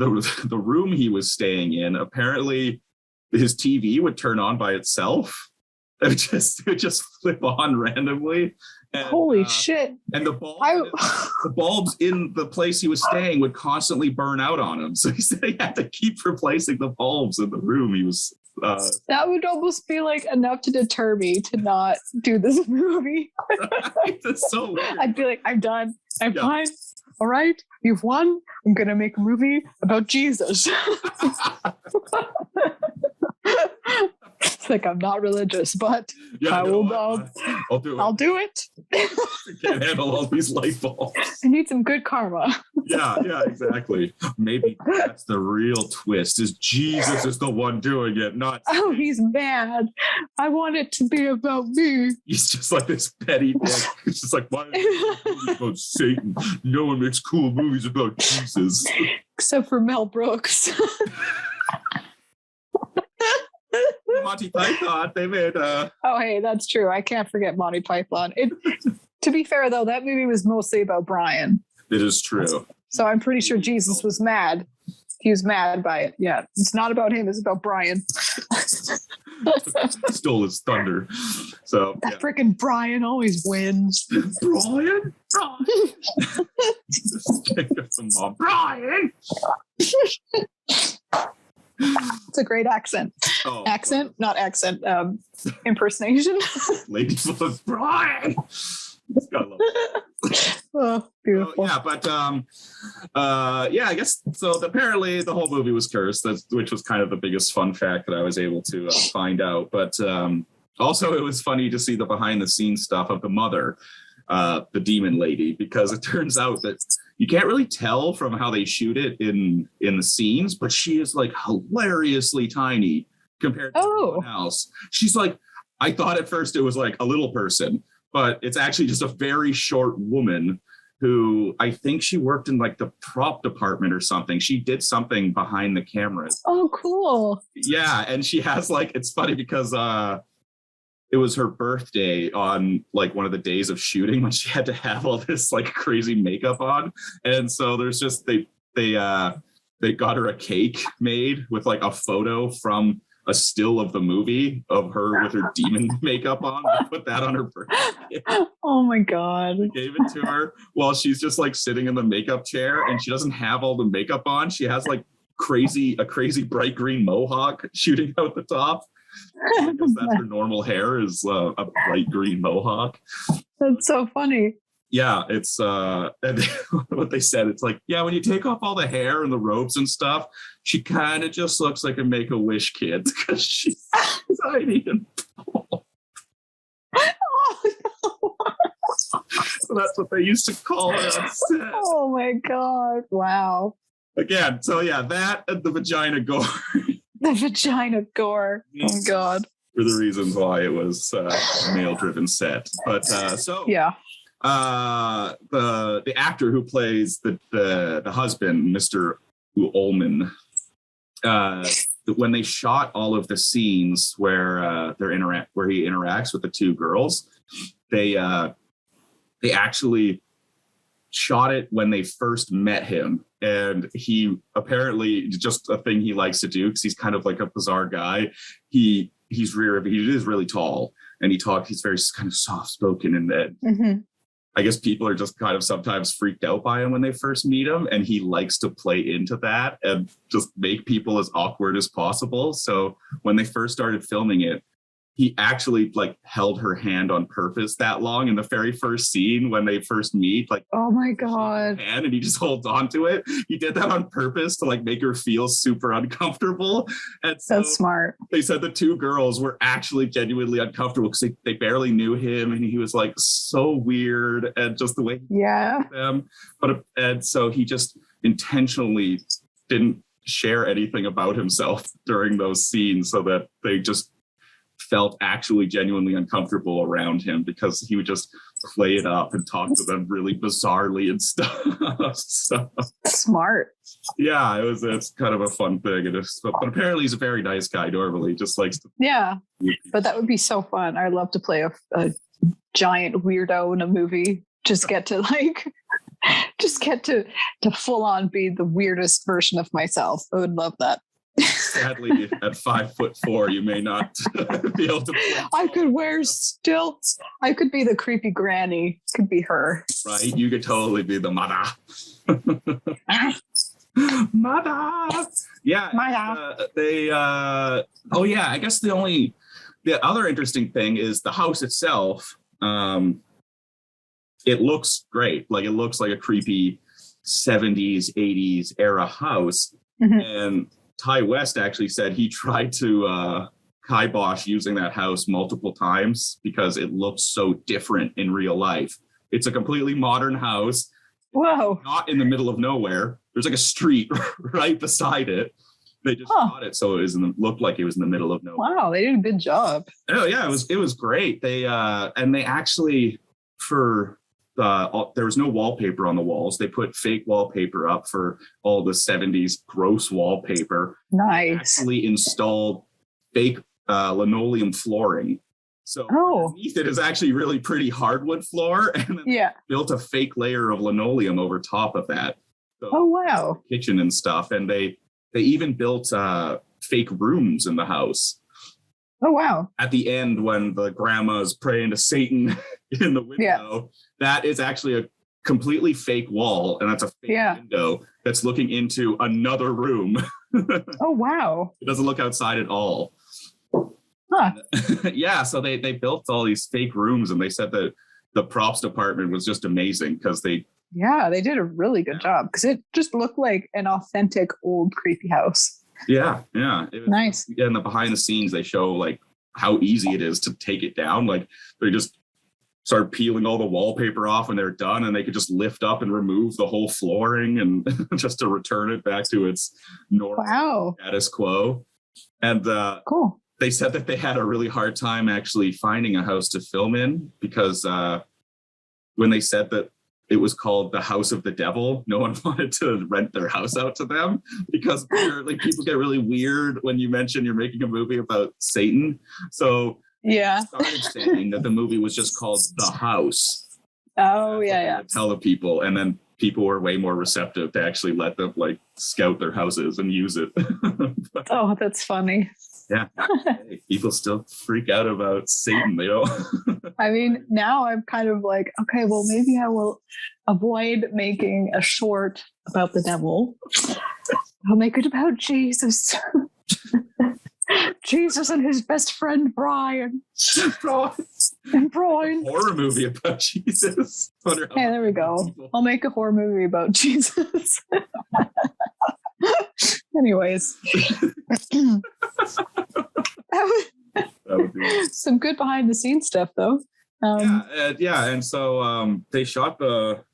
room he was staying in, apparently his TV would turn on by itself. It would just flip on randomly. And, holy shit. And the bulbs in the place he was staying would constantly burn out on him. So he said he had to keep replacing the bulbs in the room he was. That would almost be like enough to deter me to not do this movie. Right? That's so weird. I'd be like, I'm done. I'm fine. All right, you've won. I'm going to make a movie about Jesus. It's like, I'm not religious, but Yeah, I will. I'll do it. I'll do it. I can't handle all these light bulbs. I need some good karma. Yeah, exactly. Maybe that's the real twist, is Jesus is the one doing it, not Oh, he's mad. I want it to be about me. he's just like this petty dick. It's just like, why are movies about Satan? No one makes cool movies about Jesus. Except for Mel Brooks. Monty Python, they made Oh, hey, that's true. I can't forget Monty Python. To be fair, though, that movie was mostly about Brian. it is true. So I'm pretty sure Jesus was mad. He was mad by it. Yeah, it's not about him. It's about Brian. Stole his thunder. So That freaking Brian always wins. Brian? Some Brian. It's a great accent. Oh, Accent, not accent. Impersonation. Lady Love Brian. Gotta love it. Oh, beautiful. Yeah, but yeah, I guess so. Apparently, the whole movie was cursed, which was kind of the biggest fun fact that I was able to find out. But also, it was funny to see the behind-the-scenes stuff of the mother, the demon lady, because it turns out that you can't really tell from how they shoot it in the scenes, but she is like hilariously tiny compared to everyone else. She's like, I thought at first it was like a little person, but it's actually just a very short woman who I think she worked in like the prop department or something. She did something behind the cameras. Oh, cool. Yeah, and she has like, it's funny because it was her birthday on like one of the days of shooting when she had to have all this like crazy makeup on. And so there's just they got her a cake made with like a photo from a still of the movie of her with her demon makeup on. They put that on her birthday. Oh my God. They gave it to her while she's just like sitting in the makeup chair, and she doesn't have all the makeup on. She has like a crazy bright green mohawk shooting out the top. I guess that's her normal hair, is a bright green mohawk. That's so funny. Yeah, it's and what they said, it's like, yeah, when you take off all the hair and the robes and stuff, she kind of just looks like a Make-A-Wish kid because she's tiny and tall. Oh, no. So that's what they used to call her on set. Oh my God. Wow. Again, so yeah, that and the vagina gore The vagina gore. Oh God. were the reasons why it was a male-driven set. But so Yeah. The actor who plays the husband, Mr. Ullman, when they shot all of the scenes where where he interacts with the two girls, they actually shot it when they first met him, and he apparently, just a thing he likes to do because he's kind of like a bizarre guy. He is really tall, and he's very kind of soft spoken, and then. Mm-hmm. I guess people are just kind of sometimes freaked out by him when they first meet him, and he likes to play into that and just make people as awkward as possible. So when they first started filming it, he actually like held her hand on purpose that long in the very first scene when they first meet. Like, oh my God. Hand, and he just holds on to it. He did that on purpose to like make her feel super uncomfortable. And so that's smart. They said the two girls were actually genuinely uncomfortable because they barely knew him, and he was like so weird, and just the way he them. And so he just intentionally didn't share anything about himself during those scenes, so that they just felt actually genuinely uncomfortable around him, because he would just play it up and talk to them really bizarrely and stuff. So, smart. Yeah, it's kind of a fun thing. But apparently he's a very nice guy normally, just likes to. Yeah. But that would be so fun. I'd love to play a giant weirdo in a movie. Just get to full on be the weirdest version of myself. I would love that. Sadly, at 5'4", you may not be able to play. I could wear stilts. I could be the creepy granny. Could be her. Right? You could totally be the mother. Mother. Yeah. Mother. Oh yeah. I guess the other interesting thing is the house itself. It looks great. Like, it looks like a creepy 70s, 80s era house. Mm-hmm. And Ty West actually said he tried to kibosh using that house multiple times because it looks so different in real life. It's a completely modern house. Whoa. Not in the middle of nowhere. There's like a street right beside it. They just shot it so looked like it was in the middle of nowhere. Wow, they did a good job. Oh yeah, it was great. They actually there was no wallpaper on the walls. They put fake wallpaper up for all the 70s gross wallpaper. Nice. They actually installed fake linoleum flooring. So underneath it is actually really pretty hardwood floor, and then built a fake layer of linoleum over top of that. So wow. Kitchen and stuff, and they even built fake rooms in the house. Oh wow. At the end, when the grandma's praying to Satan in the window, that is actually a completely fake wall, and that's a fake window that's looking into another room. Oh wow. It doesn't look outside at all. Huh. Yeah, so they built all these fake rooms, and they said that the props department was just amazing because they did a really good job, because it just looked like an authentic old creepy house. Yeah. It was nice. Yeah, in the behind the scenes, they show like how easy it is to take it down. Like they just started peeling all the wallpaper off when they're done, and they could just lift up and remove the whole flooring and just to return it back to its normal status quo. And cool. They said that they had a really hard time actually finding a house to film in, because when they said that it was called the House of the Devil, no one wanted to rent their house out to them, because apparently people get really weird when you mention you're making a movie about Satan. So they started saying that the movie was just called The House. Oh, tell the people, and then people were way more receptive to actually let them like scout their houses and use it. Oh, that's funny. Yeah, people still freak out about Satan. They don't. I mean, now I'm kind of like, okay, well, maybe I will avoid making a short about the devil. I'll make it about Jesus. Jesus and his best friend Brian. And Brian. Horror movie about Jesus. Hey, there we go. I'll make a horror movie about Jesus. Anyways. That would be some good behind the scenes stuff, though. And so they shot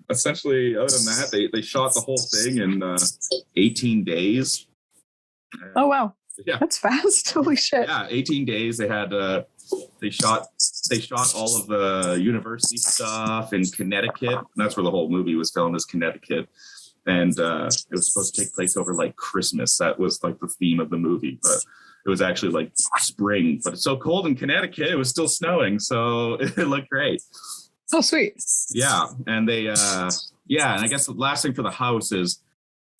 essentially, other than that, they shot the whole thing in 18 days. Oh wow. Yeah, that's fast. Holy shit. Yeah, 18 days. They had they shot all of the university stuff in Connecticut, and that's where the whole movie was filmed, is Connecticut. And it was supposed to take place over like Christmas. That was like the theme of the movie, but it was actually like spring. But it's so cold in Connecticut, it was still snowing, so it looked great. Oh, sweet. Yeah, and they and I guess the last thing for the house is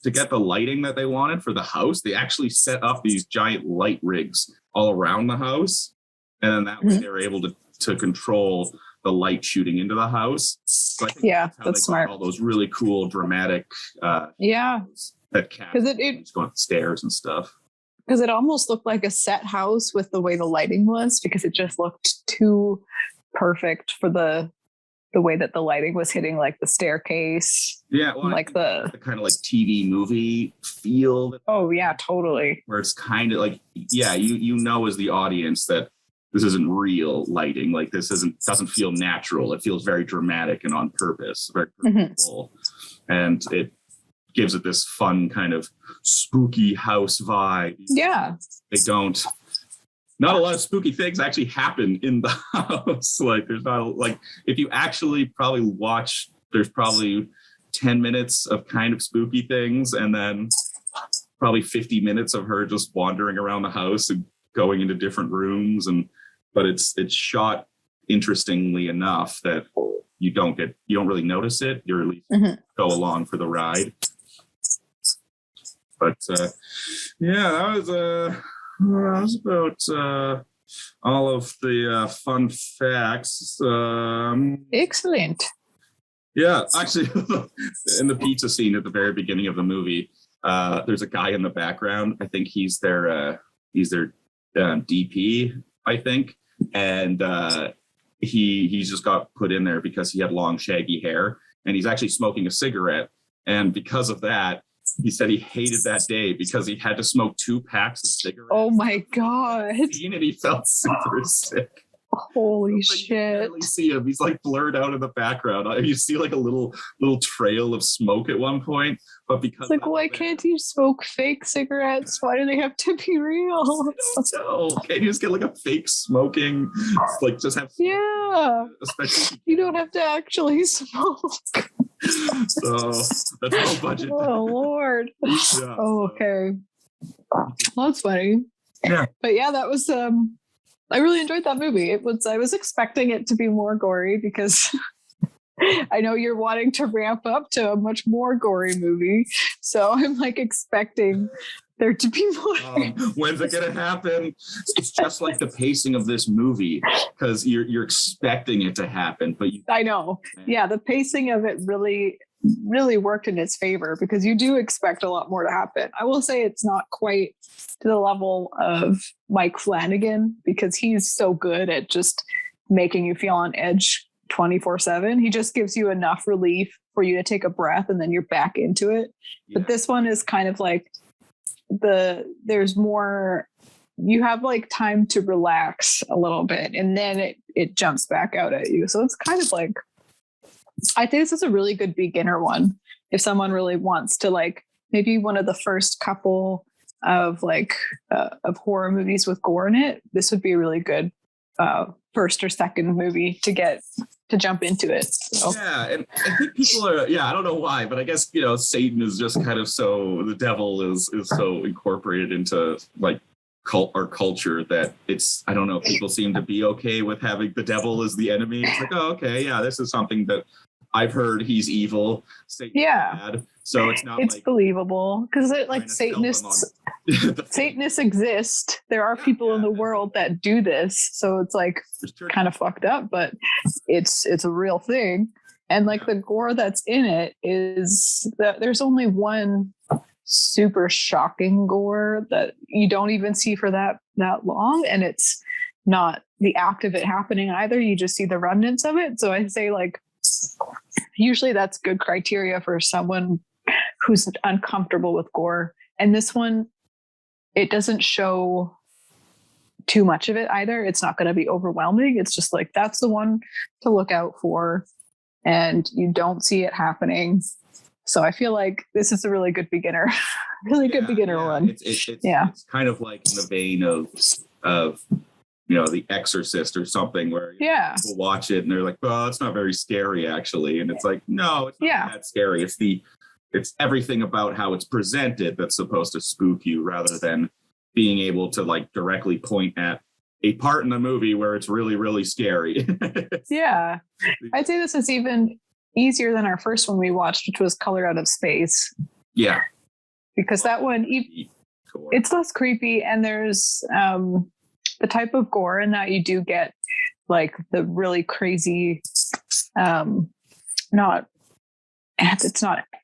to get the lighting that they wanted for the house. They actually set up these giant light rigs all around the house, and then that way they were able to control the light shooting into the house. So I think that's smart. All those really cool, dramatic that because it going up the stairs and stuff. Because it almost looked like a set house with the way the lighting was, because it just looked too perfect for the way that the lighting was hitting like the staircase. Yeah, well, like the kind of like TV movie feel. Oh yeah, totally. Where it's kind of like, you know as the audience that this isn't real lighting. Like this doesn't feel natural. It feels very dramatic and on purpose, very purposeful. And it gives it this fun kind of spooky house vibe. Yeah. Not a lot of spooky things actually happen in the house. Like there's not like, if you actually probably watch, there's probably 10 minutes of kind of spooky things, and then probably 50 minutes of her just wandering around the house and going into different rooms. But it's shot interestingly enough that you don't really notice it. You're at least go along for the ride. But that was about all of the fun facts. Excellent. Yeah, actually, in the pizza scene at the very beginning of the movie, there's a guy in the background. I think he's their DP, I think, and he's just got put in there because he had long, shaggy hair, and he's actually smoking a cigarette, and because of that, he said he hated that day because he had to smoke 2 packs of cigarettes. Oh my God. And he felt super sick. Holy But shit. You can barely see him. He's like blurred out in the background. You see like a little trail of smoke at one point. But because It's like, why can't you smoke fake cigarettes? Why do they have to be real? No, can't you just get like a fake smoking? Like just have Yeah. especially You don't have to actually smoke. so that's low budget. Oh Lord. Yeah, Oh, okay. Well, that's funny. Yeah. But yeah, that was I really enjoyed that movie. I was expecting it to be more gory because I know you're wanting to ramp up to a much more gory movie. So I'm like expecting there to be more. When's it gonna happen? It's just like the pacing of this movie because you're expecting it to happen, but I know. Yeah, the pacing of it really worked in its favor because you do expect a lot more to happen. I will say it's not quite to the level of Mike Flanagan because he's so good at just making you feel on edge 24/7. He just gives you enough relief for you to take a breath and then you're back into it. Yeah. But this one is kind of like there's more, you have like time to relax a little bit and then it jumps back out at you. So it's kind of like, I think this is a really good beginner one. If someone really wants to like maybe one of the first couple of like of horror movies with gore in it, this would be a really good first or second movie to jump into it. So. Yeah, and I think people are, I don't know why, but I guess, Satan is just kind of the devil is so incorporated into like our culture that it's, I don't know, people seem to be okay with having the devil as the enemy. It's like, oh, okay, yeah, this is something that I've heard he's evil. Satan's bad. So it's not like believable because like Satanists exist. There are people in the world that do this. So it's like kind of fucked up, but it's a real thing. And like the gore that's in it is that there's only one super shocking gore that you don't even see for that long. And it's not the act of it happening either. You just see the remnants of it. So I say like, usually that's good criteria for someone who's uncomfortable with gore. And this one, it doesn't show too much of it either. It's not going to be overwhelming. It's just like, that's the one to look out for. And you don't see it happening. So I feel like this is a really good beginner, one. It's kind of like in the vein of The Exorcist or something where people watch it and they're like, well, it's not very scary actually. And it's like, no, it's not that scary. It's everything about how it's presented that's supposed to spook you rather than being able to like directly point at a part in the movie where it's really, really scary. Yeah. I'd say this is even easier than our first one we watched, which was Color Out of Space. Yeah. Because that one, it's less creepy and there's the type of gore in that you do get like the really crazy, it's not,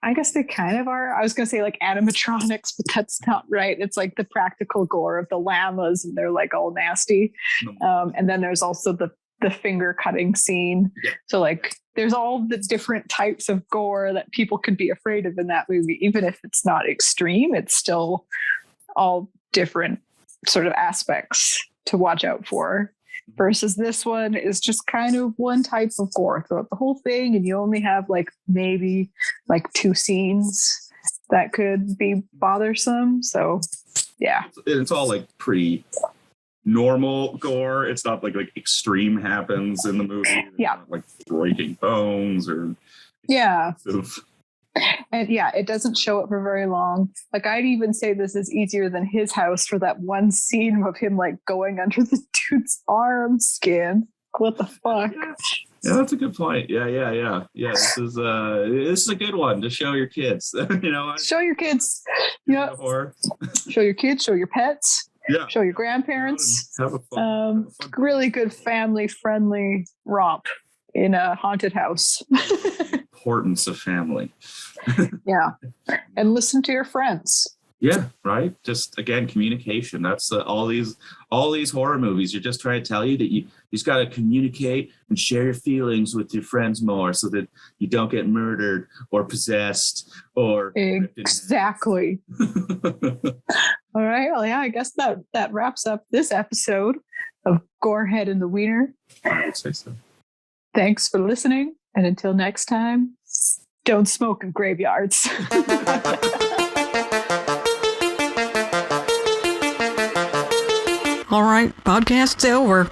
I guess they kind of are. I was going to say like animatronics, but that's not right. It's like the practical gore of the llamas and they're like all nasty. And then there's also the finger cutting scene. So like there's all the different types of gore that people could be afraid of in that movie. Even if it's not extreme, it's still all different sort of aspects to watch out for. Versus this one is just kind of one type of gore throughout the whole thing, and you only have like maybe like 2 scenes that could be bothersome. So yeah, it's all like pretty normal gore. It's not like extreme happens in the movie. Yeah, not like breaking bones or And it doesn't show up for very long. Like I'd even say this is easier than His House for that one scene of him like going under the dude's arm skin. What the fuck? Yeah, that's a good point. Yeah. This is a good one to show your kids. Show your kids. Yeah. Show your kids. Show your pets. Yeah. Show your grandparents. Have a fun. Really good family friendly romp in a haunted house. Importance of family. Yeah. And listen to your friends. Yeah, right. Just again, communication. That's all these horror movies. You're just trying to tell you that you just got to communicate and share your feelings with your friends more, so that you don't get murdered or possessed or exactly. All right. Well, yeah, I guess that wraps up this episode of Gorehead and the Wiener. I would say so. Thanks for listening, and until next time, don't smoke in graveyards. All right, podcast's over.